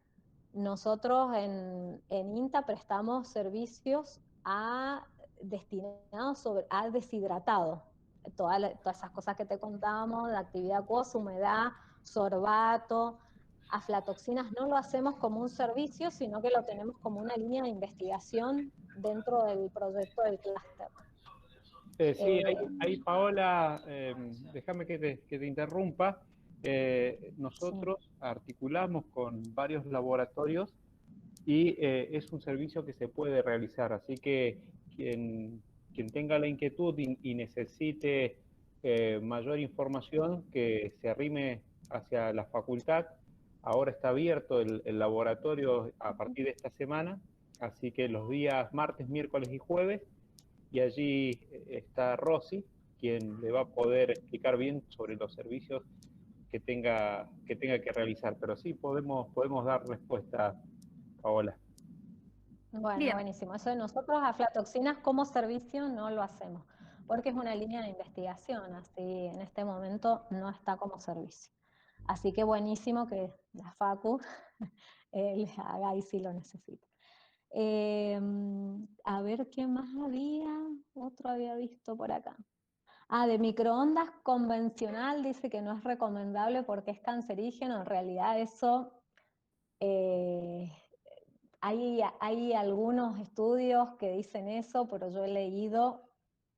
nosotros en INTA prestamos servicios destinados a deshidratado. Todas esas cosas que te contábamos, de actividad acuosa, humedad, sorbato, aflatoxinas, no lo hacemos como un servicio, sino que lo tenemos como una línea de investigación dentro del proyecto del clúster. Sí, ahí Paola, déjame que te interrumpa. Nosotros Sí. articulamos con varios laboratorios y es un servicio que se puede realizar, así que quien tenga la inquietud y necesite mayor información, que se arrime hacia la facultad. Ahora está abierto el laboratorio a partir de esta semana, así que los días martes, miércoles y jueves, y allí está Rosy, quien le va a poder explicar bien sobre los servicios que tenga que realizar. Pero sí, podemos dar respuesta, Paola. Bueno, Bien. buenísimo. Eso de nosotros aflatoxinas como servicio no lo hacemos, porque es una línea de investigación, así en este momento no está como servicio. Así que buenísimo que la Facu les haga ahí si lo necesita. A ver qué más había, otro había visto por acá. De microondas convencional dice que no es recomendable porque es cancerígeno. En realidad eso, hay algunos estudios que dicen eso, pero yo he leído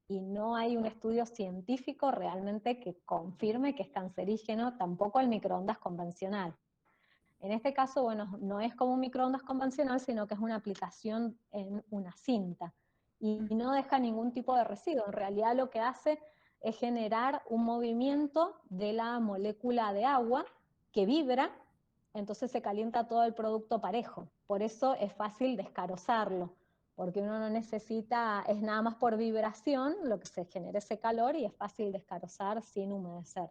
y no hay un estudio científico realmente que confirme que es cancerígeno, tampoco el microondas convencional. En este caso, bueno, no es como un microondas convencional, sino que es una aplicación en una cinta y no deja ningún tipo de residuo. En realidad lo que hace es generar un movimiento de la molécula de agua que vibra, entonces se calienta todo el producto parejo. Por eso es fácil descarozarlo, porque uno no necesita, es nada más por vibración lo que se genera ese calor y es fácil descarozar sin humedecer.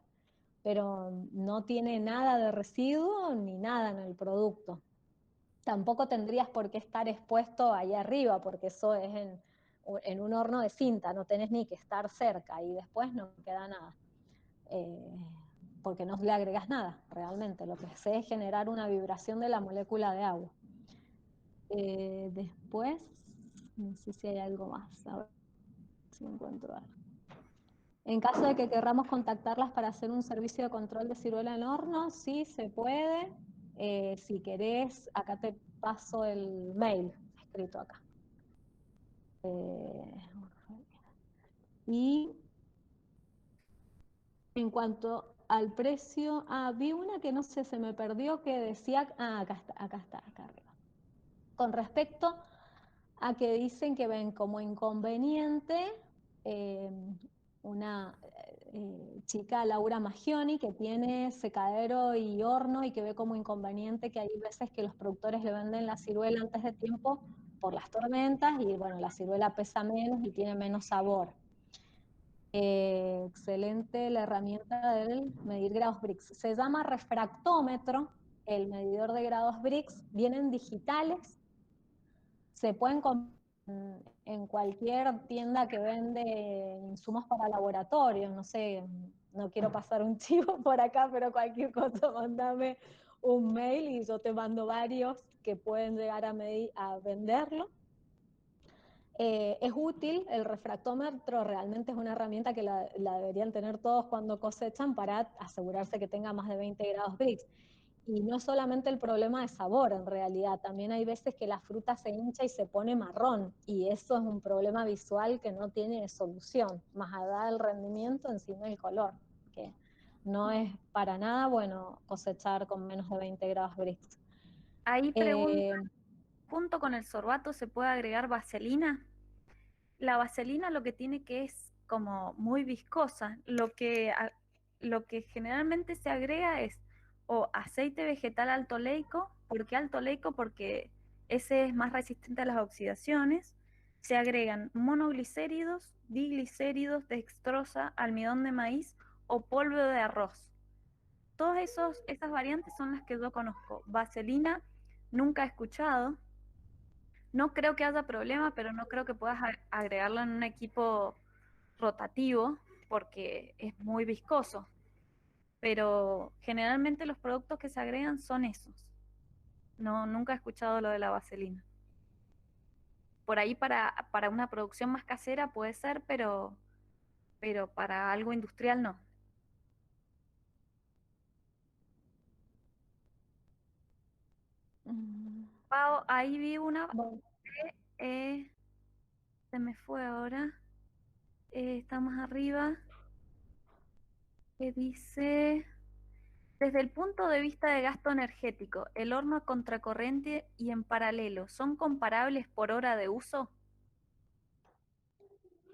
Pero no tiene nada de residuo ni nada en el producto. Tampoco tendrías por qué estar expuesto ahí arriba, porque eso es en un horno de cinta, no tenés ni que estar cerca y después no queda nada. Porque no le agregas nada, realmente. Lo que hace es generar una vibración de la molécula de agua. Después, no sé si hay algo más, a ver si encuentro algo. En caso de que querramos contactarlas para hacer un servicio de control de ciruela en horno, sí se puede. Si querés, acá te paso el mail escrito acá. Y en cuanto al precio, vi una que no sé, se me perdió, que decía, acá está, acá arriba. Con respecto a que dicen que ven como inconveniente una chica, Laura Maggioni, que tiene secadero y horno y que ve como inconveniente que hay veces que los productores le venden la ciruela antes de tiempo por las tormentas y bueno, la ciruela pesa menos y tiene menos sabor. Excelente la herramienta del medir grados Brix. Se llama refractómetro, el medidor de grados Brix, vienen digitales, se pueden comprar en cualquier tienda que vende insumos para laboratorios, no sé, no quiero pasar un chivo por acá, pero cualquier cosa, mandame un mail y yo te mando varios que pueden llegar a venderlo. Es útil, el refractómetro realmente es una herramienta que la deberían tener todos cuando cosechan para asegurarse que tenga más de 20 grados Brix. Y no solamente el problema de sabor, en realidad, también hay veces que la fruta se hincha y se pone marrón, y eso es un problema visual que no tiene solución, más allá del rendimiento, encima del color, que no es para nada bueno cosechar con menos de 20 grados Brix. Ahí pregunta, ¿junto con el sorbato se puede agregar vaselina? La vaselina lo que tiene que es como muy viscosa, lo que generalmente se agrega es o aceite vegetal altoleico. ¿Por qué altoleico? Porque ese es más resistente a las oxidaciones. Se agregan monoglicéridos, diglicéridos, dextrosa, almidón de maíz o polvo de arroz. Todas esas variantes son las que yo conozco. Vaselina nunca he escuchado. No creo que haya problema, pero no creo que puedas agregarlo en un equipo rotativo porque es muy viscoso. Pero generalmente los productos que se agregan son esos. No, nunca he escuchado lo de la vaselina. Por ahí para una producción más casera puede ser, pero para algo industrial no. Pau, ahí vi una, Bueno, se me fue ahora, está más arriba, que dice, desde el punto de vista de gasto energético, ¿el horno a contracorriente y en paralelo son comparables por hora de uso?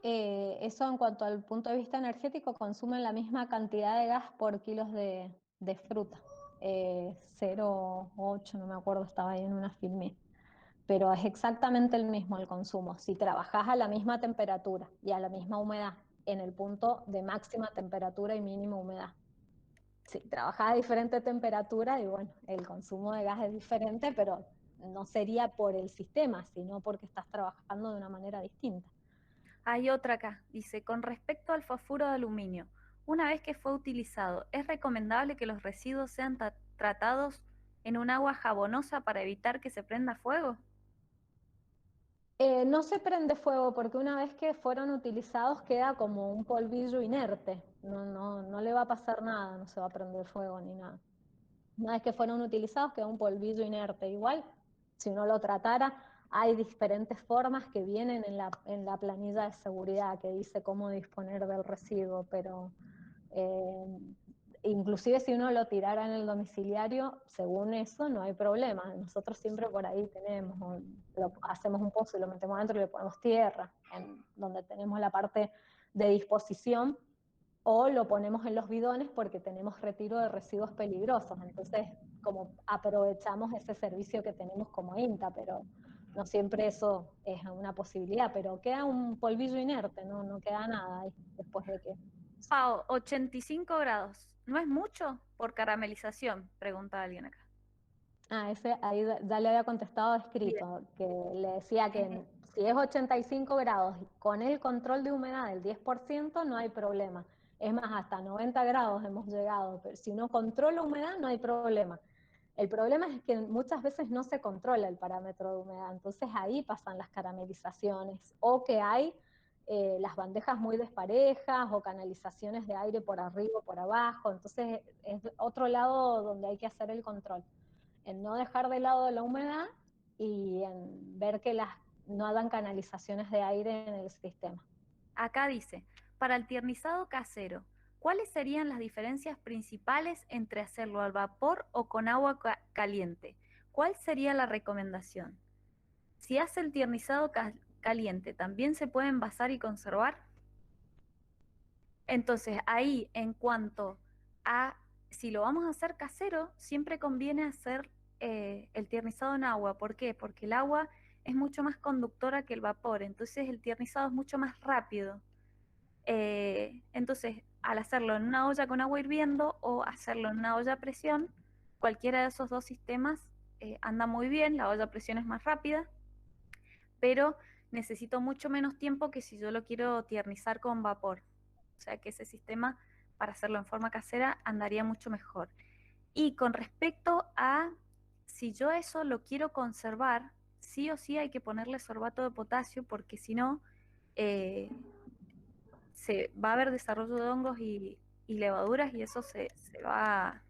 eso en cuanto al punto de vista energético, consumen la misma cantidad de gas por kilos de fruta. 0,8, no me acuerdo, estaba ahí en una filmé. Pero es exactamente el mismo el consumo. Si trabajás a la misma temperatura y a la misma humedad, en el punto de máxima temperatura y mínima humedad. Si trabajás a diferente temperatura, y bueno, el consumo de gas es diferente, pero no sería por el sistema, sino porque estás trabajando de una manera distinta. Hay otra acá, dice, con respecto al fosfuro de aluminio, una vez que fue utilizado, ¿es recomendable que los residuos sean tratados en un agua jabonosa para evitar que se prenda fuego? No se prende fuego porque una vez que fueron utilizados queda como un polvillo inerte. No le va a pasar nada, no se va a prender fuego ni nada. Una vez que fueron utilizados queda un polvillo inerte. Igual, si uno lo tratara, hay diferentes formas que vienen en la planilla de seguridad que dice cómo disponer del residuo, pero inclusive si uno lo tirara en el domiciliario, según eso no hay problema. Nosotros siempre por ahí tenemos, hacemos un pozo y lo metemos adentro y le ponemos tierra, donde tenemos la parte de disposición, o lo ponemos en los bidones porque tenemos retiro de residuos peligrosos. Entonces, como aprovechamos ese servicio que tenemos como INTA, pero no siempre eso es una posibilidad, pero queda un polvillo inerte, no queda nada ahí después de que... Pau, 85 grados, ¿no es mucho por caramelización? Pregunta alguien acá. Ese ahí ya le había contestado Bien. escrito, que le decía que si es 85 grados con el control de humedad del 10% no hay problema. Es más, hasta 90 grados hemos llegado, pero si uno controla humedad no hay problema. El problema es que muchas veces no se controla el parámetro de humedad, entonces ahí pasan las caramelizaciones, o que hay las bandejas muy desparejas, o canalizaciones de aire por arriba o por abajo, entonces es otro lado donde hay que hacer el control, en no dejar de lado la humedad y en ver que no hagan canalizaciones de aire en el sistema. Acá dice, para el tiernizado casero, ¿cuáles serían las diferencias principales entre hacerlo al vapor o con agua caliente? ¿Cuál sería la recomendación? Si hace el tiernizado caliente, ¿también se puede envasar y conservar? Entonces, ahí, en cuanto a si lo vamos a hacer casero, siempre conviene hacer el tiernizado en agua. ¿Por qué? Porque el agua es mucho más conductora que el vapor, entonces el tiernizado es mucho más rápido. Entonces, al hacerlo en una olla con agua hirviendo o hacerlo en una olla a presión, cualquiera de esos dos sistemas anda muy bien, la olla a presión es más rápida, pero necesito mucho menos tiempo que si yo lo quiero tiernizar con vapor. O sea que ese sistema, para hacerlo en forma casera, andaría mucho mejor. Y con respecto a si yo eso lo quiero conservar, sí o sí hay que ponerle sorbato de potasio, porque si no, se va a haber desarrollo de hongos y levaduras y eso se va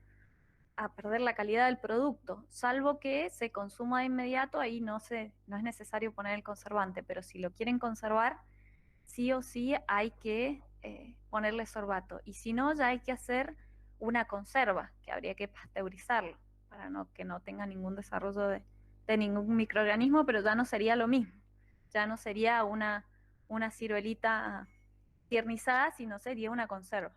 a perder la calidad del producto, salvo que se consuma de inmediato, ahí no es necesario poner el conservante, pero si lo quieren conservar, sí o sí hay que ponerle sorbato, y si no, ya hay que hacer una conserva, que habría que pasteurizarlo, para que no tenga ningún desarrollo de ningún microorganismo, pero ya no sería lo mismo, ya no sería una ciruelita tiernizada, sino sería una conserva.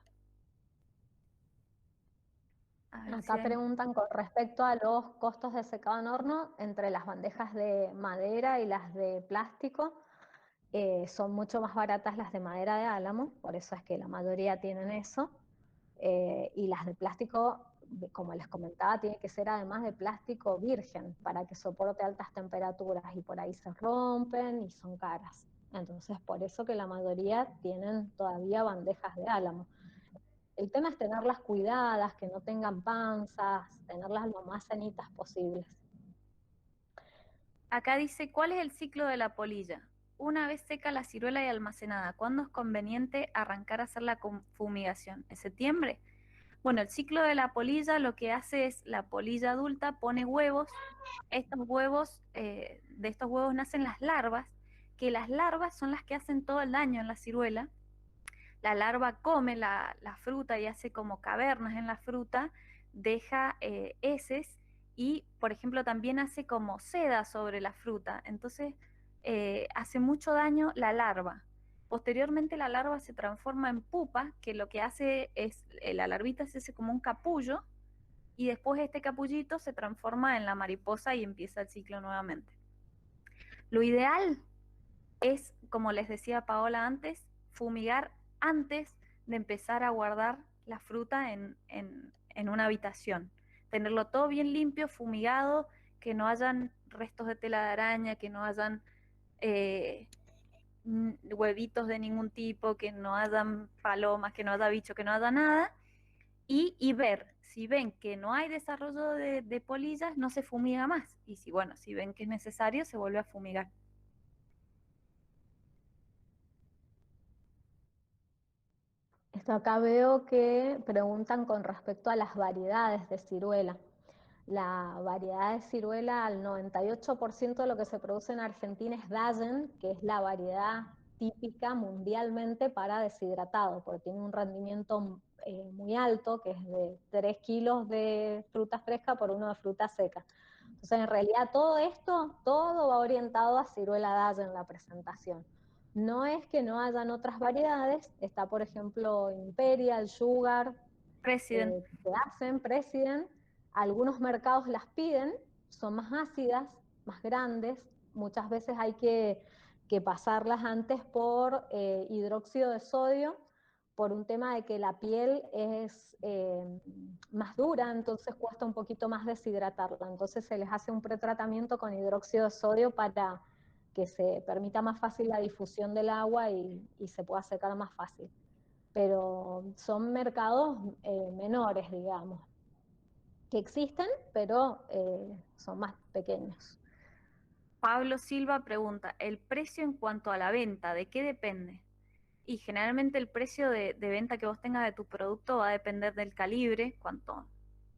Acá preguntan con respecto a los costos de secado en horno entre las bandejas de madera y las de plástico. Son mucho más baratas las de madera de álamo, por eso es que la mayoría tienen eso. Y las de plástico, como les comentaba, tiene que ser además de plástico virgen para que soporte altas temperaturas, y por ahí se rompen y son caras. Entonces, por eso que la mayoría tienen todavía bandejas de álamo. El tema es tenerlas cuidadas, que no tengan panzas, tenerlas lo más sanitas posibles. Acá dice, ¿cuál es el ciclo de la polilla? Una vez seca la ciruela y almacenada, ¿cuándo es conveniente arrancar a hacer la fumigación? ¿En septiembre? Bueno, el ciclo de la polilla lo que hace es, la polilla adulta pone huevos, estos huevos, de estos huevos nacen las larvas, que las larvas son las que hacen todo el daño en la ciruela. La larva come la fruta y hace como cavernas en la fruta, deja heces y, por ejemplo, también hace como seda sobre la fruta. Entonces, hace mucho daño la larva. Posteriormente la larva se transforma en pupa, que lo que hace es, la larvita se hace como un capullo, y después este capullito se transforma en la mariposa y empieza el ciclo nuevamente. Lo ideal es, como les decía Paola antes, fumigar antes de empezar a guardar la fruta en una habitación. Tenerlo todo bien limpio, fumigado, que no hayan restos de tela de araña, que no hayan huevitos de ningún tipo, que no hayan palomas, que no haya bicho, que no haya nada. Y ver, si ven que no hay desarrollo de polillas, no se fumiga más. Y si, bueno, si ven que es necesario, se vuelve a fumigar. Esto acá veo que preguntan con respecto a las variedades de ciruela. La variedad de ciruela, al 98% de lo que se produce en Argentina es Dagen, que es la variedad típica mundialmente para deshidratado, porque tiene un rendimiento muy alto, que es de 3 kilos de fruta fresca por 1 de fruta seca. Entonces, en realidad, todo esto, todo va orientado a ciruela Dagen, la presentación. No es que no hayan otras variedades, está por ejemplo Imperial, Sugar, President. que hacen, President, algunos mercados las piden, son más ácidas, más grandes, muchas veces hay que pasarlas antes por hidróxido de sodio, por un tema de que la piel es más dura, entonces cuesta un poquito más deshidratarla, entonces se les hace un pretratamiento con hidróxido de sodio para que se permita más fácil la difusión del agua y se pueda secar más fácil. Pero son mercados menores, digamos, que existen, pero son más pequeños. Pablo Silva pregunta, ¿el precio en cuanto a la venta, de qué depende? Y generalmente el precio de venta que vos tengas de tu producto va a depender del calibre. Cuanto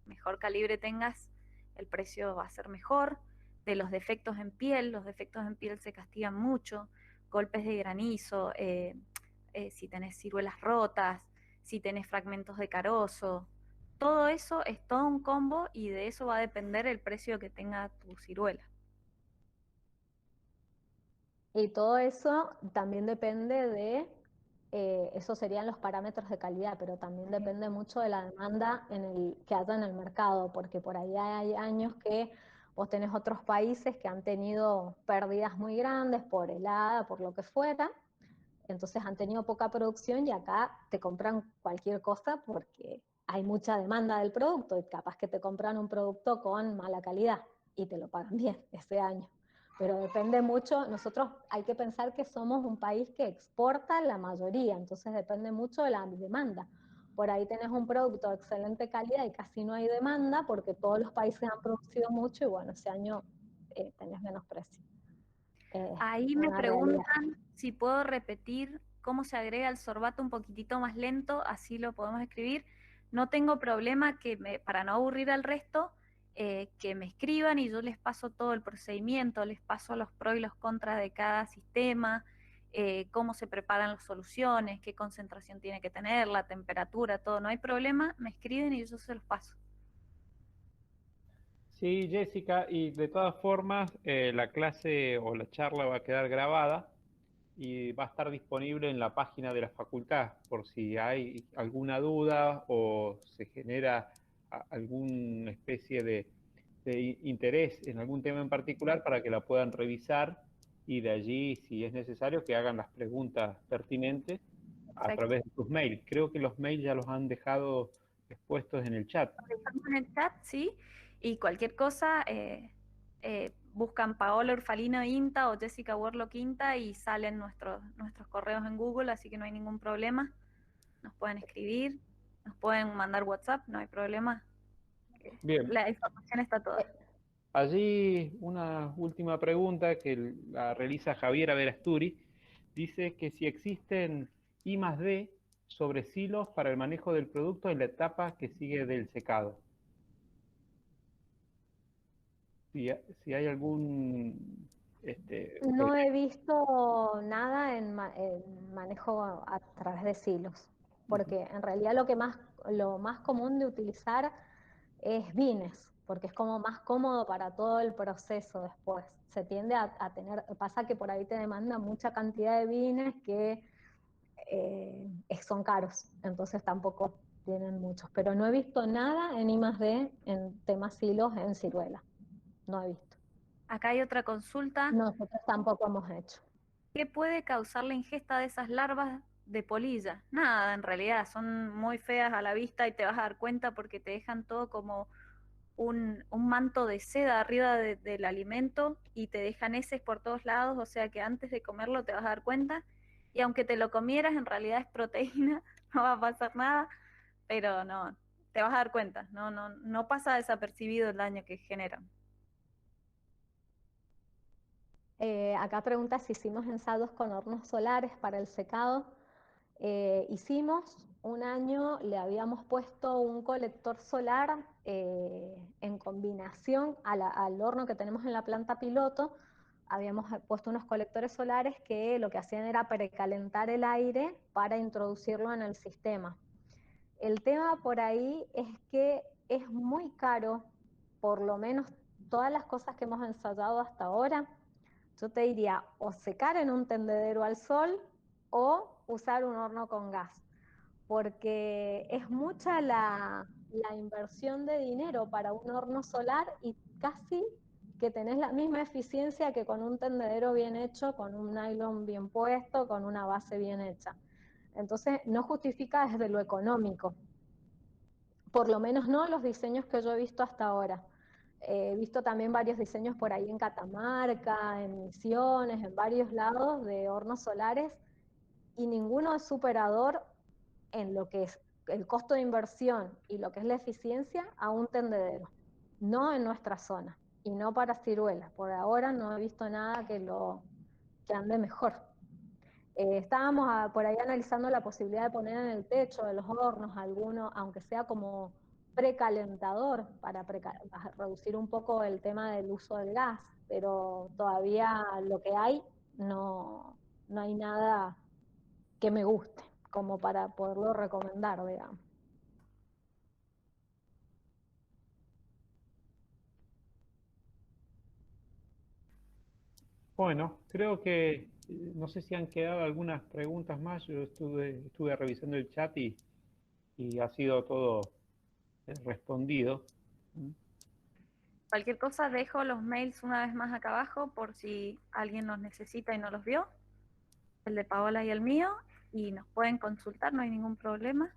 mejor calibre tengas, el precio va a ser mejor. De los defectos en piel, los defectos en piel se castigan mucho. Golpes de granizo, si tenés ciruelas rotas, si tenés fragmentos de carozo. Todo eso es todo un combo y de eso va a depender el precio que tenga tu ciruela. Y todo eso también depende de, esos serían los parámetros de calidad, pero también depende mucho de la demanda que haya en el mercado, porque por ahí hay años que vos tenés otros países que han tenido pérdidas muy grandes por helada, por lo que fuera, entonces han tenido poca producción y acá te compran cualquier cosa porque hay mucha demanda del producto y capaz que te compran un producto con mala calidad y te lo pagan bien ese año. Pero depende mucho, nosotros hay que pensar que somos un país que exporta la mayoría, entonces depende mucho de la demanda. Por ahí tenés un producto de excelente calidad y casi no hay demanda porque todos los países han producido mucho y bueno, ese año tenés menos precio. Ahí me Una realidad. preguntan si puedo repetir cómo se agrega el sorbato un poquitito más lento, así lo podemos escribir. No tengo problema para no aburrir al resto, que me escriban y yo les paso todo el procedimiento, les paso los pros y los contras de cada sistema, cómo se preparan las soluciones, qué concentración tiene que tener, la temperatura, todo. No hay problema, me escriben y yo se los paso. Sí, Jessica, y de todas formas, la clase o la charla va a quedar grabada y va a estar disponible en la página de la facultad por si hay alguna duda o se genera alguna especie de interés en algún tema en particular para que la puedan revisar y de allí, si es necesario, que hagan las preguntas pertinentes a Perfecto. través de sus mails. Creo que los mails ya los han dejado expuestos en el chat. Estamos en el chat, sí, y cualquier cosa, buscan Paola Urfalino Inta o Jessica Warlock Inta y salen nuestros correos en Google, así que no hay ningún problema. Nos pueden escribir, nos pueden mandar WhatsApp, no hay problema. Bien. La información está toda. Allí una última pregunta que la realiza Javier Averasturi. Dice que si existen I+D sobre silos para el manejo del producto en la etapa que sigue del secado. Si hay algún... No he visto nada en manejo a través de silos, porque en realidad lo más común de utilizar es bines, porque es como más cómodo para todo el proceso después. Se tiende a tener, pasa que por ahí te demanda mucha cantidad de bines que son caros, entonces tampoco tienen muchos. Pero no he visto nada en I+D en temas silos en ciruela, no he visto. Acá hay otra consulta. Nosotros tampoco hemos hecho. ¿Qué puede causar la ingesta de esas larvas de polilla? Nada, en realidad son muy feas a la vista y te vas a dar cuenta porque te dejan todo como un manto de seda arriba del alimento y te dejan heces por todos lados, o sea que antes de comerlo te vas a dar cuenta y aunque te lo comieras en realidad es proteína, no va a pasar nada, pero no, te vas a dar cuenta, no pasa desapercibido el daño que generan. Acá pregunta si hicimos ensayos con hornos solares para el secado. Hicimos un año, le habíamos puesto un colector solar en combinación al horno que tenemos en la planta piloto. Habíamos puesto unos colectores solares que lo que hacían era precalentar el aire para introducirlo en el sistema. El tema por ahí es que es muy caro, por lo menos todas las cosas que hemos ensayado hasta ahora. Yo te diría o secar en un tendedero al sol o usar un horno con gas, porque es mucha la inversión de dinero para un horno solar y casi que tenés la misma eficiencia que con un tendedero bien hecho, con un nylon bien puesto, con una base bien hecha. Entonces no justifica desde lo económico, por lo menos no los diseños que yo he visto hasta ahora. He visto también varios diseños por ahí en Catamarca, en Misiones, en varios lados de hornos solares, y ninguno es superador en lo que es el costo de inversión y lo que es la eficiencia a un tendedero. No en nuestra zona, y no para ciruelas. Por ahora no he visto nada que ande mejor. Estábamos por ahí analizando la posibilidad de poner en el techo de los hornos alguno, aunque sea como precalentador, para reducir un poco el tema del uso del gas, pero todavía lo que hay no hay nada que me guste, como para poderlo recomendar, digamos. Bueno, creo que, no sé si han quedado algunas preguntas más. Yo estuve revisando el chat y ha sido todo respondido. Cualquier cosa dejo los mails una vez más acá abajo por si alguien los necesita y no los vio, el de Paola y el mío, y nos pueden consultar, no hay ningún problema.